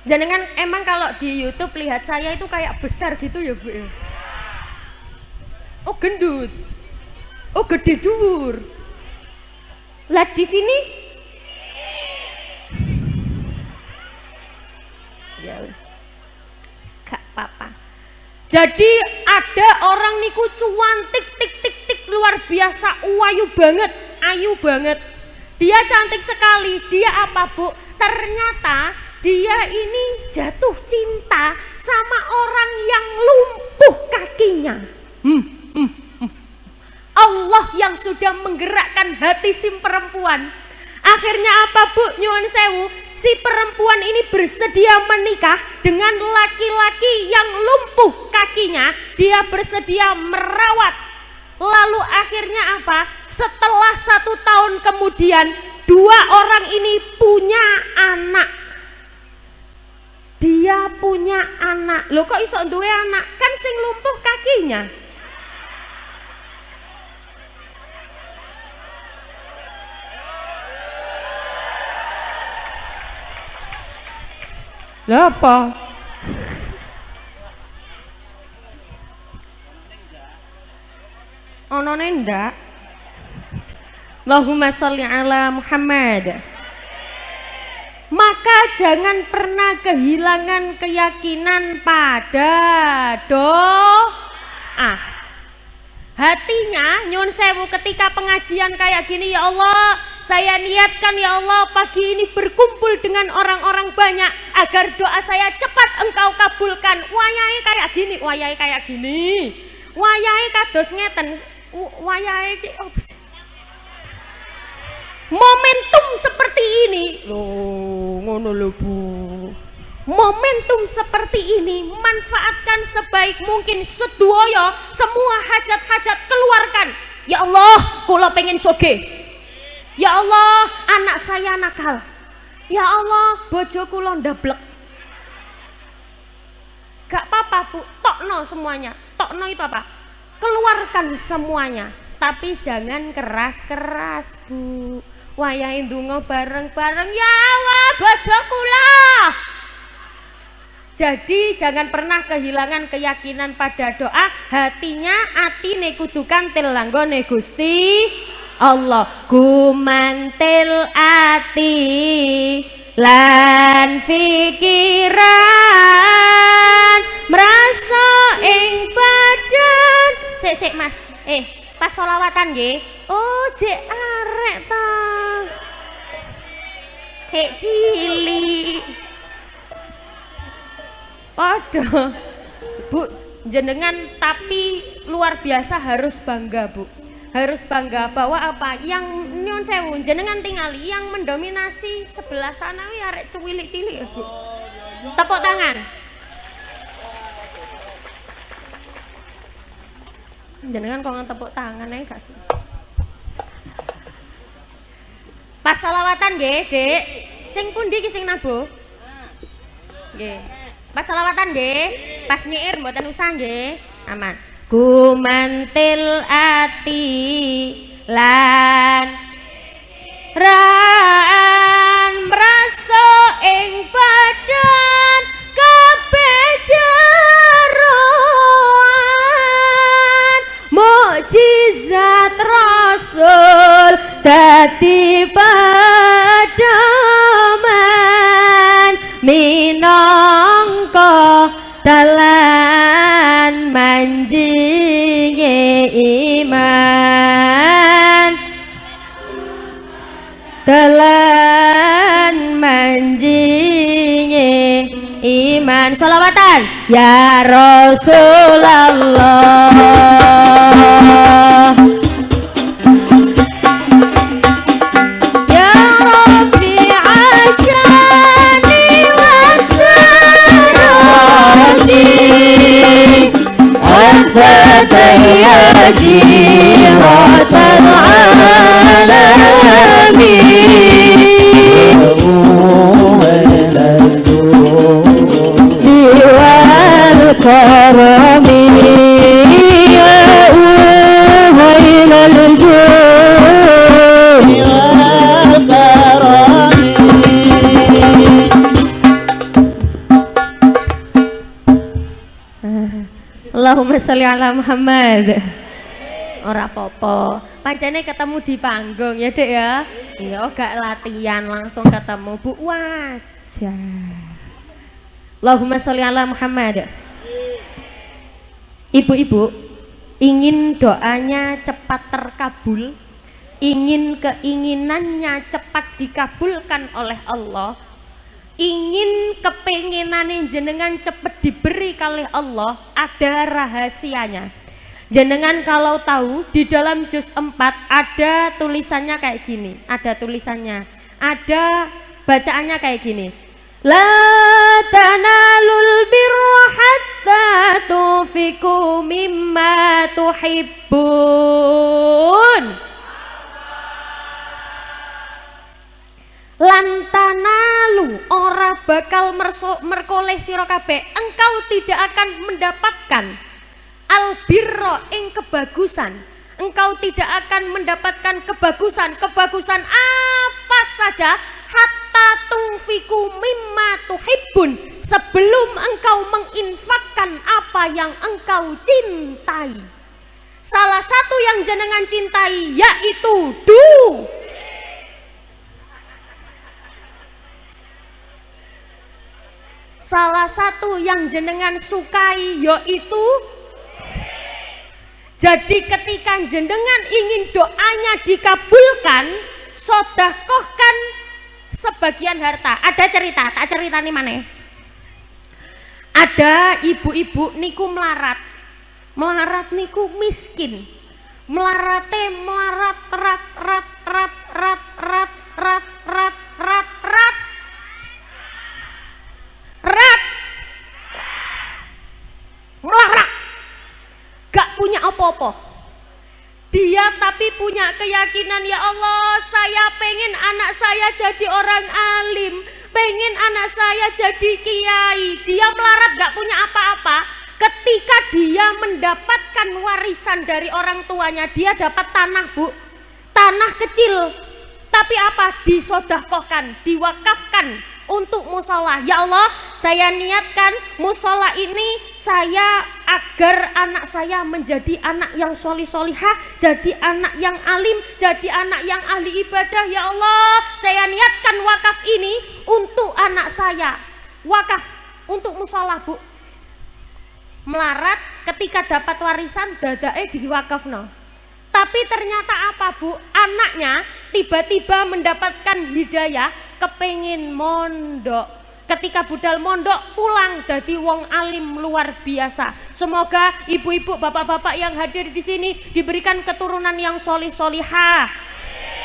Speaker 1: Jangan emang kalau di YouTube lihat saya itu kayak besar gitu ya Bu. Oh gendut. Oh gede dhuwur. Lah di sini ya wis gak apa-apa. Jadi ada orang niku cuantik tik luar biasa, ayu banget. Dia cantik sekali. Dia apa Bu? Ternyata dia ini jatuh cinta sama orang yang lumpuh kakinya. Allah yang sudah menggerakkan hati si perempuan. Akhirnya apa Bu? Nyuwun sewu, si perempuan ini bersedia menikah dengan laki-laki yang lumpuh kakinya. Dia bersedia merawat Lalu akhirnya apa? Setelah 1 tahun kemudian 2 orang ini punya anak. Dia punya anak. Loh kok iso duwe anak? Kan sing lumpuh kakinya. Lah apa? Ono ndak? Allahumma sholli ala Muhammad. Maka jangan pernah kehilangan keyakinan pada doa. Hatinya nyun sewu ketika pengajian kayak gini, ya Allah, saya niatkan ya Allah pagi ini berkumpul dengan orang-orang banyak agar doa saya cepat Engkau kabulkan. Wayahe kayak gini, wayahe kayak gini. Wayahe kados ngeten. Wayahe iki opo sih? Momentum seperti ini loh, ngono lho Bu. Momentum seperti ini manfaatkan sebaik mungkin. Sedoyo semua hajat-hajat keluarkan. Ya Allah, kula pengen soge. Ya Allah, anak saya nakal. Ya Allah, bojo kula ndablek. Gak apa-apa Bu, tokno semuanya. Tokno itu apa? Keluarkan semuanya. Tapi jangan keras-keras Bu. Wayahe ndonga bareng-bareng, ya Allah bojo kula. Jadi jangan pernah kehilangan keyakinan pada doa. Hatinya atine kudu kantil langgone Gusti Allah. Gumantil ati lan pikiran merasa ing badan. Sik Mas, pas sholawatan nggih. Oh, jek arek ta. Hek cilik. Padha. Bu, jenengan tapi luar biasa harus bangga, Bu. Harus bangga bahwa apa? Yang nyun sewu jenengan tingali yang mendominasi sebelah sana wi arek cilik-cilik, Bu. Tepuk tangan. Jenengan kok tepuk tangan ae gak sih? Pas selawatan nggih, Dik. Sing pundi ki sing nabuh? Nggih. Pas selawatan nggih, pas nyair mboten usah nggih. Aman. Gumantil ati lan ran mrasa ing badan kabeh jeroan mukjizat Rasul dadi pedoman minangka dalan manjinge iman, dalan manjinge iman. Sholawatan ya Rasulullah. يا جيرة العالمين والكرم يا ويل الجود Allahumma sholli ala Muhammad. Ora apa-apa. Pancene ketemu di panggung ya, Dek ya. Iya, gak latihan langsung ketemu Bu wajar. Allahumma sholli ala Muhammad. Ibu-ibu, ingin doanya cepat terkabul, ingin keinginannya cepat dikabulkan oleh Allah, ingin kepenginane jenengan cepet diberi kalih Allah, ada rahasianya. Jenengan kalau tahu di dalam juz 4 ada tulisannya kayak gini, ada tulisannya, ada bacaannya kayak gini. La tanalul birra hatta tunfiqu mimma tuhibbun. Lan tanalu ora bakal merkoleh sira kabeh, engkau tidak akan mendapatkan albirra ing kebagusan. Engkau tidak akan mendapatkan kebagusan apa saja hatta tunfiku mimma tuhibbun, sebelum engkau menginfakkan apa yang engkau cintai. Salah satu yang jenengan cintai yaitu salah satu yang jenengan sukai yaitu. Jadi ketika jenengan ingin doanya dikabulkan, sodakohkan sebagian harta. Ada cerita, tak cerita nih mana? Ada ibu-ibu niku melarat niku miskin, melarate melarat melarat, gak punya apa-apa. Dia tapi punya keyakinan, ya Allah, saya pengen anak saya jadi orang alim, pengen anak saya jadi kiai. Dia melarat gak punya apa-apa. Ketika dia mendapatkan warisan dari orang tuanya, dia dapat tanah, Bu, tanah kecil, tapi apa? Disodakohkan, diwakafkan untuk musola. Ya Allah, saya niatkan musola ini saya agar anak saya menjadi anak yang solihah, jadi anak yang alim, jadi anak yang ahli ibadah. Ya Allah, saya niatkan wakaf ini untuk anak saya, wakaf untuk musola, Bu. Melarat ketika dapat warisan dadae diwakafno. Tapi ternyata apa, Bu? Anaknya tiba-tiba mendapatkan hidayah, kepengin mondok. Ketika budal mondok pulang jadi wong alim luar biasa. Semoga ibu-ibu, bapak-bapak yang hadir di sini diberikan keturunan yang solihah.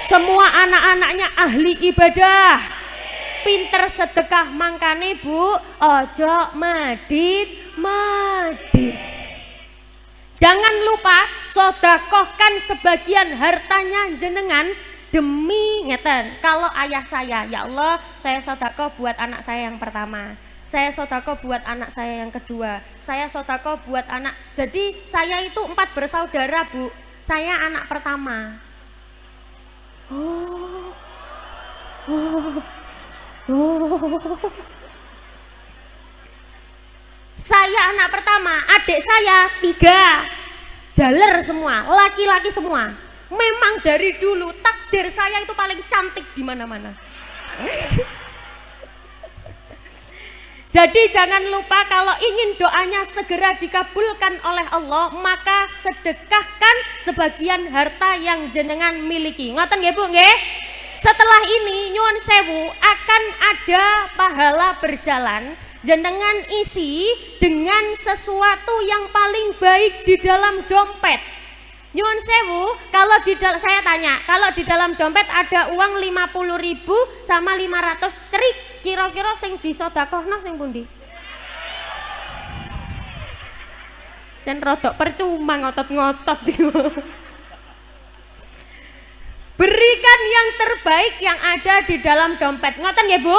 Speaker 1: Semua anak-anaknya ahli ibadah, pinter sedekah. Mangkane, Bu, ojo medit. Jangan lupa sodakohkan sebagian hartanya jenengan demi ngeten. Kalau ayah saya, ya Allah, saya sodakoh buat anak saya yang pertama, saya sodakoh buat anak saya yang kedua, saya sodakoh buat anak. Jadi saya itu 4 bersaudara, Bu. Saya anak pertama. Saya anak pertama, adik saya 3, jaler semua, laki-laki semua. Memang dari dulu takdir saya itu paling cantik di mana-mana. Jadi jangan lupa kalau ingin doanya segera dikabulkan oleh Allah, maka sedekahkan sebagian harta yang jenengan miliki. Ngoten nggih, Bu, nggih? Setelah ini nyuwun sewu akan ada pahala berjalan. Jenengan isi dengan sesuatu yang paling baik di dalam dompet. Nyuwun sewu, kalau saya tanya, kalau di dalam dompet ada uang 50.000 sama 500 cerik, kira-kira sing disodakohno sing pundi? Jan rodok percuma ngotot-ngotot. Berikan yang terbaik yang ada di dalam dompet. Ngoten nggih, Bu?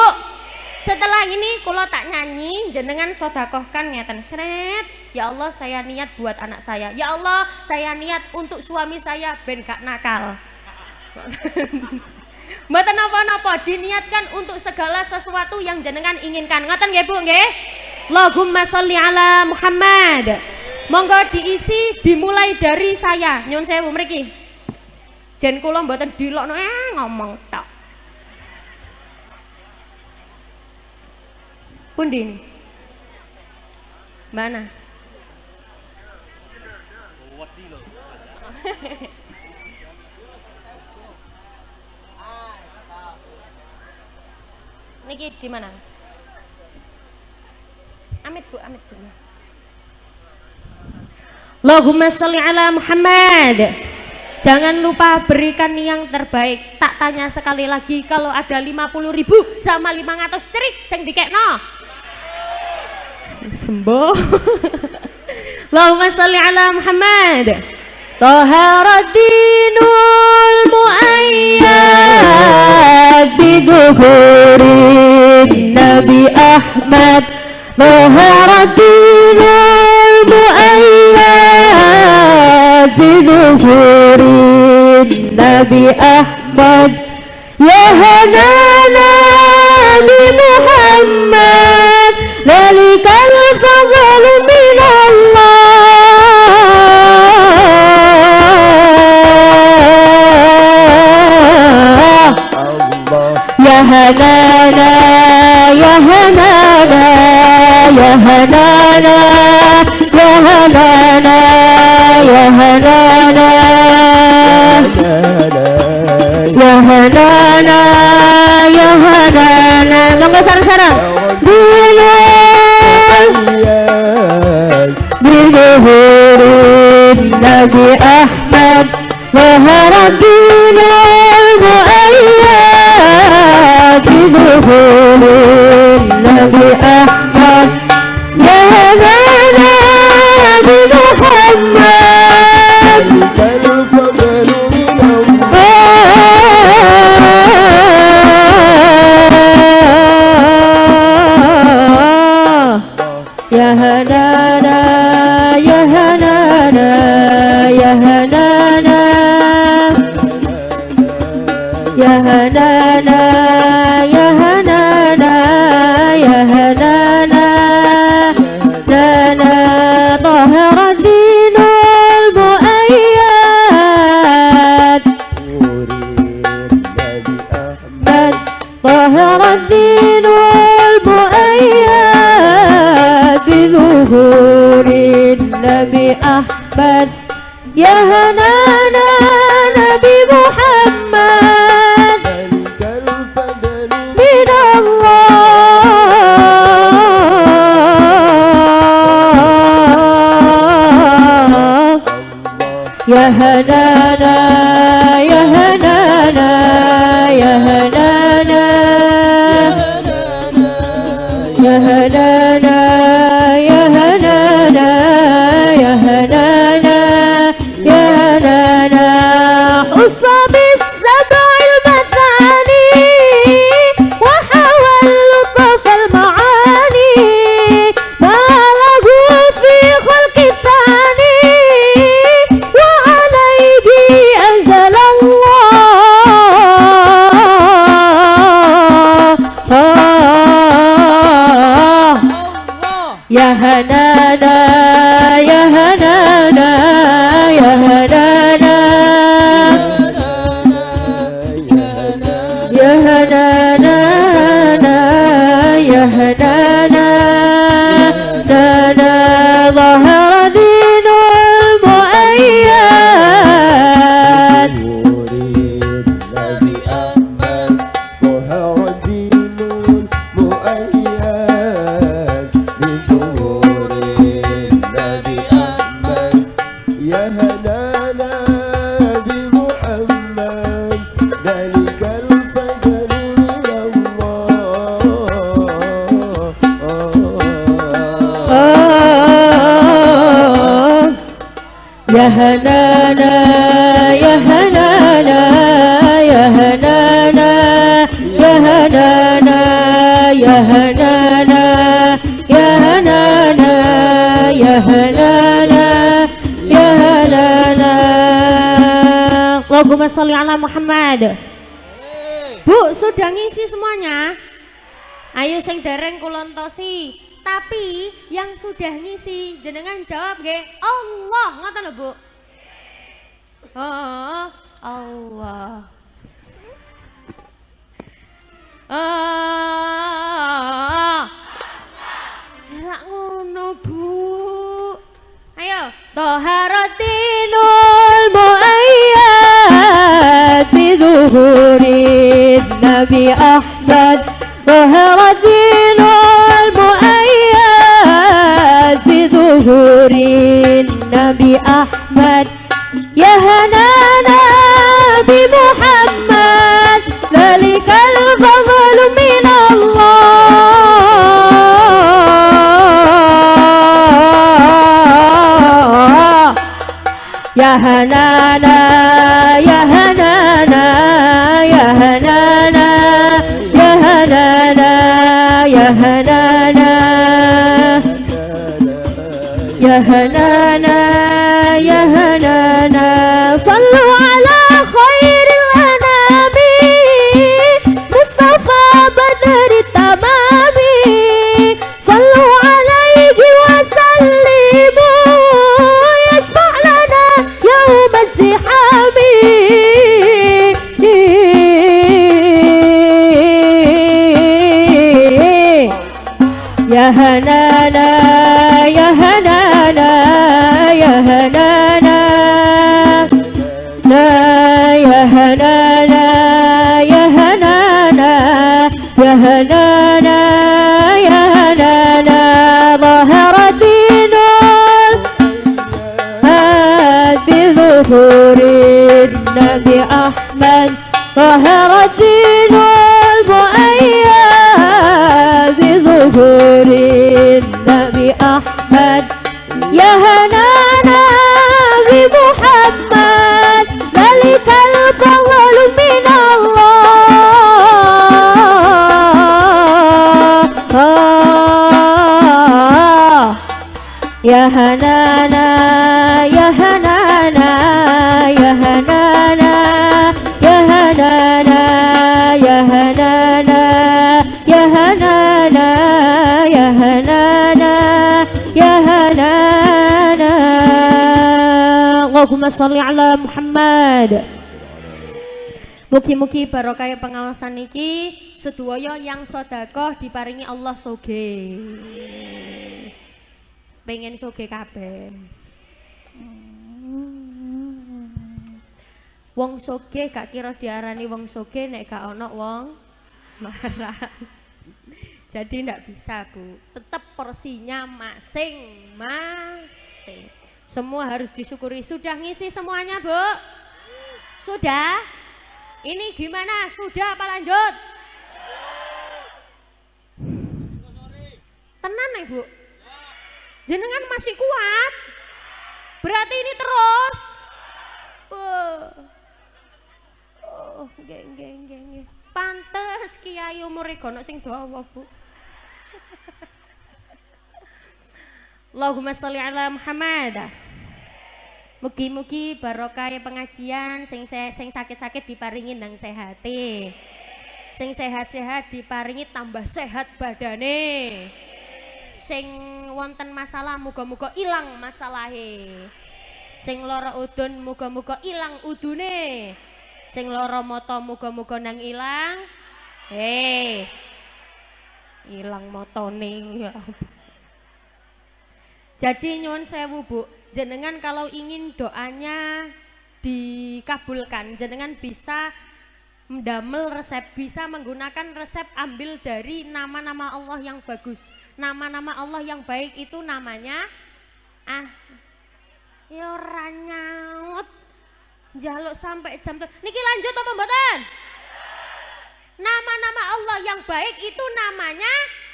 Speaker 1: Setelah ini kalau tak nyanyi, jenengan sodakohkan ngeten, seret. Ya Allah, saya niat buat anak saya. Ya Allah, saya niat untuk suami saya ben gak nakal. Mboten napa-napa, diniatkan untuk segala sesuatu yang jenengan inginkan. Ngoten nggih, Bu, nggih? Allahumma sholli ala Muhammad. Monggo diisi dimulai dari saya. Nyun sewu mriki. Jen kula mboten dilokno ngomong tok. Pundi ini? Mana? Niki di mana? Amit, Bu, amit, Bu. Allahumma sholli ala Muhammad. Jangan lupa berikan yang terbaik. Tak tanya sekali lagi, kalau ada 50.000 sama 500 cerik sing dikekno. Sembo. Allahumma sholli ala Muhammad. Taharaddinul muayyad biduhurin Nabi Ahmad. Taharaddinul muayyad biduhurin Nabi Ahmad. Ya hanana bi Muhammad, dalikal fadlu min Allah. Ya hanana, ya hanana, ya hanana, ya hanana, ya hanana, ya hanana, ya hanana. Monggo sareng-sareng. Biduhurin Nabi Ahmad, Taharaddinul muayyad biduhurin Nabi Ahmad. Ya hanana bi Muhammad, ya hanana, ya hanana, ya hanana, ya hanana, ya hanana, ya hanana, nana Taharaddinul muayyad Taharaddinul muayyad biduhurin Nabi Ahmad. Ya hanana Nabi Muhammad, min Allah. Ya hanana, ya hanana, ya hanana, ya hanana, ya hanana, ya hanana, ya hanana. Hussa bis-sab'il mathani wa hawal lutfal ma'ani, ma lahu fi khalqi thani wa alayhi anzalallah. Ya hanana, ya hanana, ya hanana, ya hanana, ya hanana, nana Taharaddinul muayyad. Ya hanana, ya hanana, ya hanana, ya hanana, ya hanana, ya hanana, ya hanana, ya hanana. Allahumma sholli ala Muhammad. Bu, sudah ngisi semuanya? Ayo sing dereng kulontosi. Tapi yang sudah ngisi jenengan jawab nggih Allah, ngoten lho Bu. Oh, Allah. Lah ngono Bu. Ayo, Taharaddinul muayyad biduhurin Nabi Ahmad. Taharaddinul muayyad biduhurin Nabi Ahmad. Ya hanana ya hanana ya hanana ya hanana ya hanana ya hanana ya hanana ya hanana sallu ala khairil anami Mustafa badri tamami sallu alaihi wa sallimu yashfa' lana yawm az-zihami ya hanana ya hanana ya hanana la ya hanana ya hanana ya hanana ya hanana ظهر الدين بظهور النبي أحمد ظهر الدين المؤيد بظهور النبي أحمد يا هنانا بمحمد ذلك الفضل من الله يا هنانا يا هنانا يا هنانا يا هنانا يا هنانا يا هنانا يا هنانا يا هنانا اللهم صل على محمد. Mugi-mugi barokah pengawasan niki sedaya yang sedekah diparingi Allah sugih. Pengen sugih kabeh. Wong sugih gak kira diarani wong sugih nek gak ana wong marah. Jadi ndak bisa, Bu. Tetap porsinya masing-masing. Semua harus disyukuri. Sudah ngisi semuanya, Bu? Sudah? Ini gimana? Sudah apa lanjut? Tenan nih, Bu? Jenengan masih kuat? Berarti ini terus? Nggih. Pantes kiai umure gono sing dawa, Bu. Allahumma sholli ala Muhammad. Mugi-mugi barokah pengajian sing sakit-sakit diparingi nang sehate. Sing sehat-sehat diparingi tambah sehat badane. Sing wonten masalah muga-muga ilang masalahe. Sing lara udun muga-muga ilang udune. Sing lara mata muga-muga nang ilang. Ilang matane ya. Jadi nyuwun sewu, Bu, jenengan kalau ingin doanya dikabulkan, jenengan bisa mendamel resep, bisa menggunakan resep ambil dari nama-nama Allah yang bagus. Nama-nama Allah yang baik itu namanya ya ora nyaut. Njaluk sampai jam niki lanjut apa mboten? Nama-nama Allah yang baik itu namanya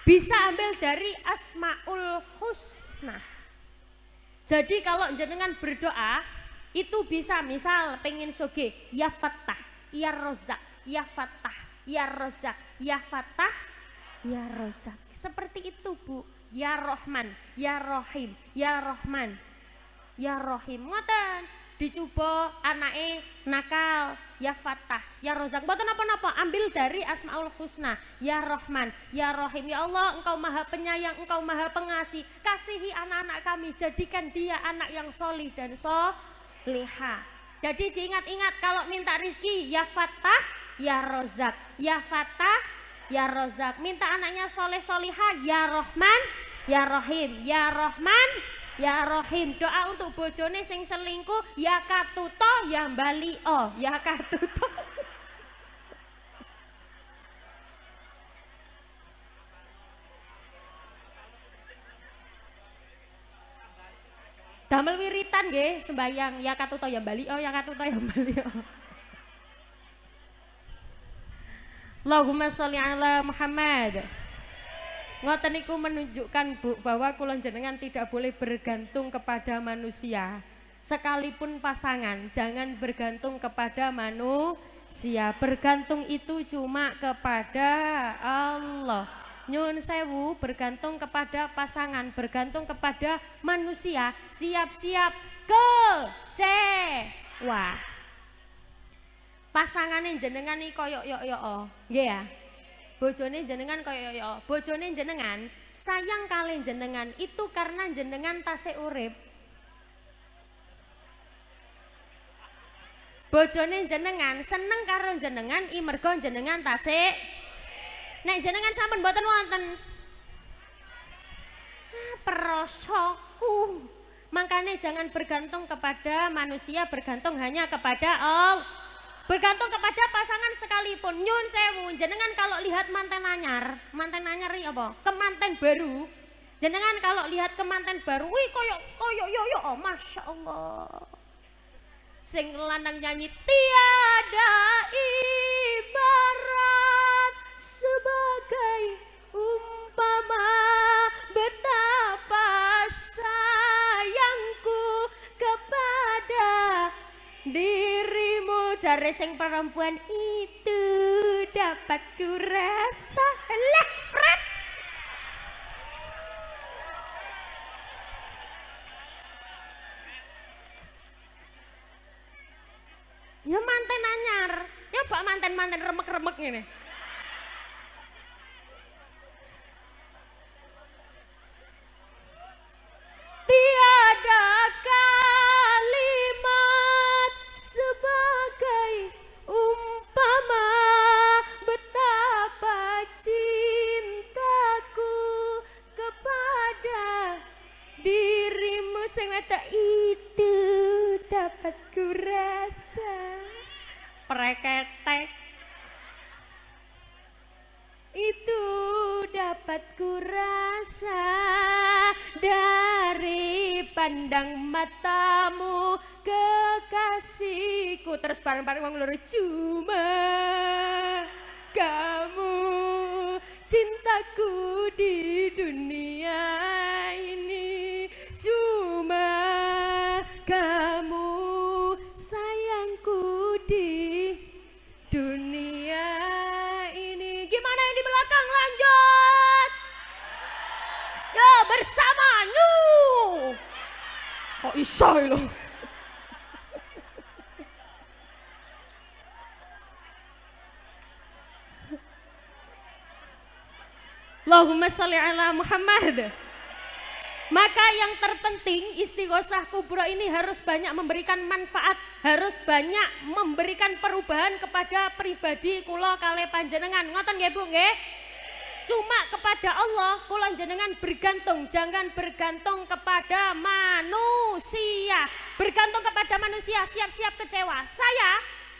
Speaker 1: bisa ambil dari Asmaul Husna. Jadi kalau jenengan berdoa itu bisa misal pengen soge ya Fattah, ya Rozak, ya Fattah, ya Rozak, ya Fattah, ya Rozak. Seperti itu, Bu. Ya Rahman, ya Rahim, ya Rahman, ya Rahim. Ngoten. Dicoba anake nakal, ya Fattah, ya Rozak. Mboten napa-napa, ambil dari Asmaul Husna. Ya Rahman, ya Rahim. Ya Allah, Engkau Maha Penyayang, Engkau Maha Pengasih. Kasihi anak-anak kami, jadikan dia anak yang solih dan solihah. Jadi diingat-ingat kalau minta rizki, ya Fattah, ya Rozak, ya Fattah, ya Rozak. Minta anaknya soleh solihah, ya Rahman, ya Rahim, ya Rahman, ya Rahim. Doa untuk bojone sing selingkuh, ya Katuto, ya Balio, ya Katuto. Damel wiritan nggih sembayang, ya Katuto, ya Balio, ya Katuto, ya Balio. Allahumma sholli ala Muhammad. Ngoten niku menunjukkan Bu bahwa kula jenengan tidak boleh bergantung kepada manusia. Sekalipun pasangan, jangan bergantung kepada manusia. Bergantung itu cuma kepada Allah. Nyun sewu, bergantung kepada pasangan, bergantung kepada manusia, siap-siap kecewa. Pasangane jenengan iki koyo yo-yo, nggih ya. Bojone jenengan koyo yo, bojone jenengan sayang kali jenengan itu karena jenengan tasih urip. Bojone jenengan seneng karo jenengan i mergo jenengan tasih. Nek jenengan sampun mboten wonten. Perosoku. Makanya jangan bergantung kepada manusia, bergantung hanya kepada Allah. Bergantung kepada pasangan sekalipun. Nyun sewu, jenengan kalau lihat manten anyar apa? Kemanten baru. Jenengan kalau lihat kemanten baru, wih koyo yo, masya Allah. Sing lanang nyanyi tiada ibarat sebagai umpama betapa sayangku kepada dirimu. Jare sing perempuan itu dapat kurasa lepret. Ya manten anyar, ya bak manten remek-remek ngene. Tiada kalimat sebagai umpama betapa cintaku kepada dirimu. Sing wedok itu dapat kurasa preketek. Itu dapat kurasa dari pandang matamu kekasihku. Terus bareng-bareng wong loro, cuma kamu cintaku di dunia ini, cuma kamu sayangku di dunia ini. Gimana yang di belakang, lanjut yo bersama Nyu. Kok iso lho. Allahumma sholli ala Muhammad. Maka yang terpenting istighosah kubro ini harus banyak memberikan manfaat, harus banyak memberikan perubahan kepada pribadi kula kalih panjenengan. Ngoten nggih Bu nggih? Cuma kepada Allah kula jenengan bergantung, jangan bergantung kepada manusia. Bergantung kepada manusia siap-siap kecewa. Saya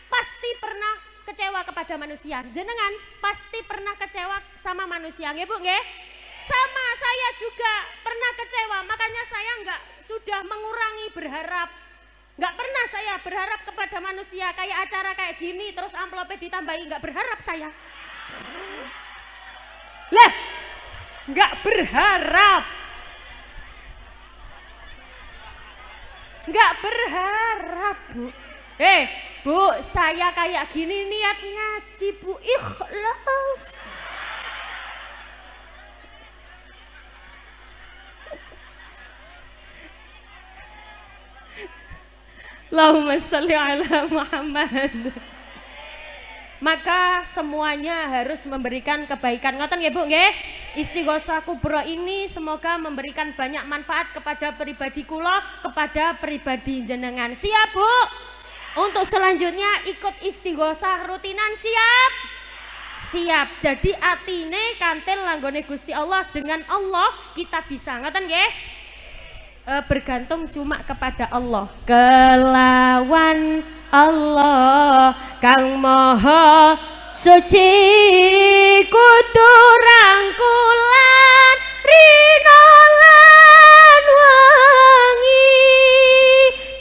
Speaker 1: pasti pernah kecewa kepada manusia. Jenengan pasti pernah kecewa sama manusia, nggih Bu nggih? Sama saya juga pernah kecewa, makanya saya sudah mengurangi berharap. Nggak pernah saya berharap kepada manusia kayak acara kayak gini terus amplopnya ditambahi, nggak berharap saya. Lah, nggak berharap. Nggak berharap, Bu. Bu, saya kayak gini niat ngaji, Bu, ikhlas. Allahumma sholli ala Muhammad. Maka semuanya harus memberikan kebaikan. Ngoten nggih Bu nggih? Istighosah kubro ini semoga memberikan banyak manfaat kepada pribadi kula, kepada pribadi jenengan. Siap Bu? Untuk selanjutnya ikut istighosah rutinan, siap? Siap. Jadi atine kantil langgone Gusti Allah, dengan Allah kita bisa. Ngoten nggih? Bergantung cuma kepada Allah. Kelawan Allah kang maha suci kudu rangkulan rino lan wangi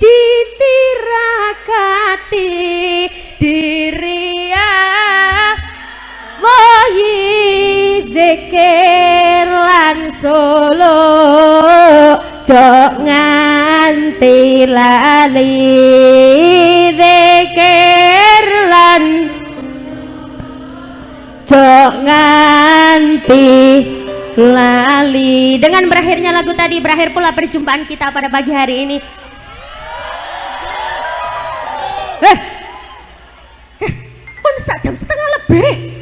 Speaker 1: ditirakati diri wahi dzikir Solo jok nganti lali zikir lan jok nganti lali. Dengan berakhirnya lagu tadi berakhir pula perjumpaan kita pada pagi hari ini. Kon sak jam setengah lebih.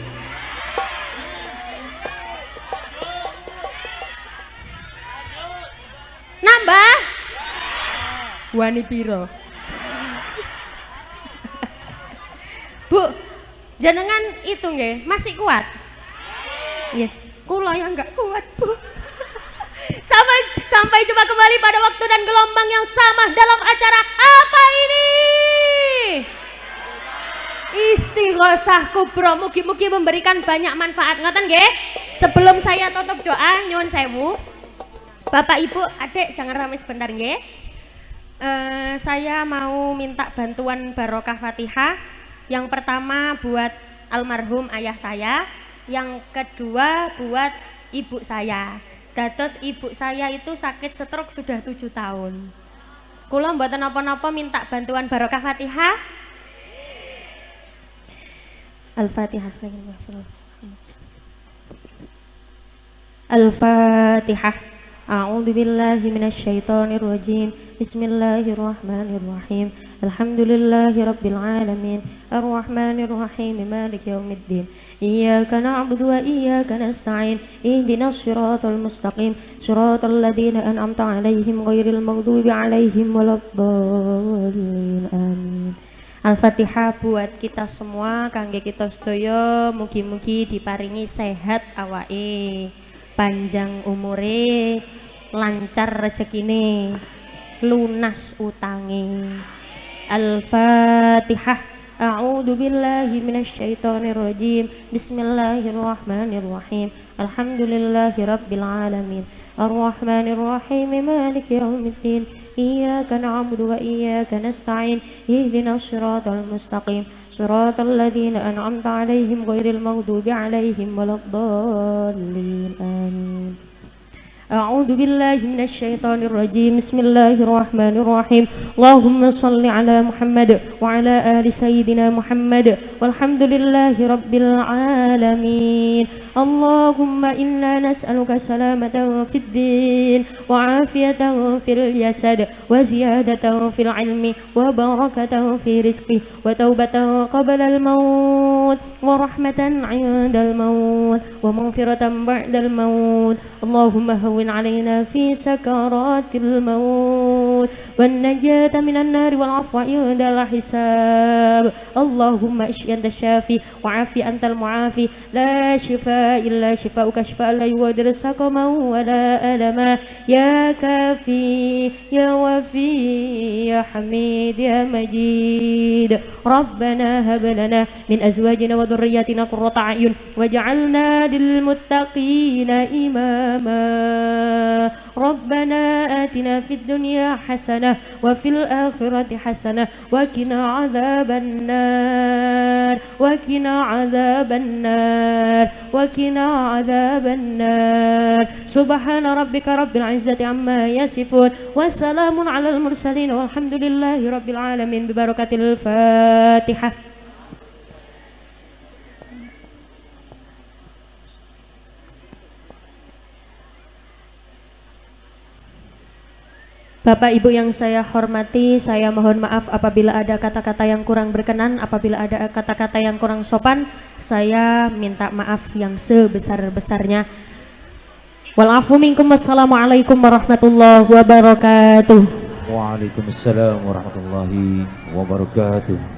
Speaker 1: Nambah? Wani piro? Bu, jenengan itu nggih, masih kuat? Nggih, kula yang enggak kuat, Bu. Sampai jumpa kembali pada waktu dan gelombang yang sama dalam acara apa ini? Istighosah Kubro, mugi-mugi memberikan banyak manfaat. Ngoten nggih? Sebelum saya tutup doa, nyuwun sewu. Bapak Ibu, Adik, jangan ramai sebentar nggih. Saya mau minta bantuan barokah Fatihah. Yang pertama buat almarhum ayah saya, yang kedua buat ibu saya. Dados ibu saya itu sakit stroke sudah 7 tahun. Kula mboten napa-napa minta bantuan barokah Fatihah. Al-Fatihah. Al-Fatihah. A'udzu billahi minasyaitonir rajim. Bismillahirrahmanirrahim. Alhamdulillahi rabbil alamin. Arrahmanir rahim. Maliki yaumiddin. Iyyaka na'budu wa iyyaka nasta'in. Ihdinas shiratal mustaqim. Shiratal ladzina an'amta 'alaihim ghairil maghdubi 'alaihim waladdallin. Amin. Al-Fatihah buat kita semua, kangge kita sedaya mugi-mugi diparingi sehat awake, panjang umure, lancar rezekine, lunas utange. Al-Fatihah. A'udzu billahi minasyaitonir rajim. Bismillahirrahmanirrahim. Alhamdulillahi rabbil alamin. Arrahmanir rahim. Maliki yaumiddin. Iyyaka na'budu wa iyyaka nasta'in. Ihdinas shiratal mustaqim. Shiratal ladzina an'amta 'alaihim ghairil maghdubi 'alaihim waladdallin. Amin. A'udzu billahi minasyaitonir rajim. Bismillahirrahmanirrahim. Allahumma shalli ala Muhammad wa ala ali sayyidina Muhammad walhamdulillahi rabbil alamin. Allahumma inna nas'aluka salamatan fid din wa afiyatan fil jasad wa ziyadatan fil ilmi wa barakatan fi rizqi wa taubatan qabla al maut wa rahmatan 'inda al maut wa maghfiratan ba'da al maut. Allahumma هون علينا في سكرات الموت والنجاة من النار والعفو عند الحساب. اللهم اشف أنت الشافي وعافي أنت المعافي. لا شفاء إلا شفاؤك شفاء لا يغادر سقما ولا ألما. يا كافي يا وفي يا حميد يا مجيد. ربنا هب لنا من أزواجنا وذرياتنا قرة أعين واجعلنا للمتقين إماما. ربنا آتنا في الدنيا حسنة وفي الآخرة حسنة وقنا عذاب النار وقنا عذاب النار وقنا عذاب النار. سبحان ربك رب العزة عما يصفون وسلام على المرسلين والحمد لله رب العالمين ببركة الفاتحة. Bapak Ibu yang saya hormati, saya mohon maaf apabila ada kata-kata yang kurang berkenan, apabila ada kata-kata yang kurang sopan, saya minta maaf yang sebesar-besarnya. Walafu minkum. Wassalamualaikum warahmatullahi wabarakatuh.
Speaker 2: Waalaikumsalam warahmatullahi wabarakatuh.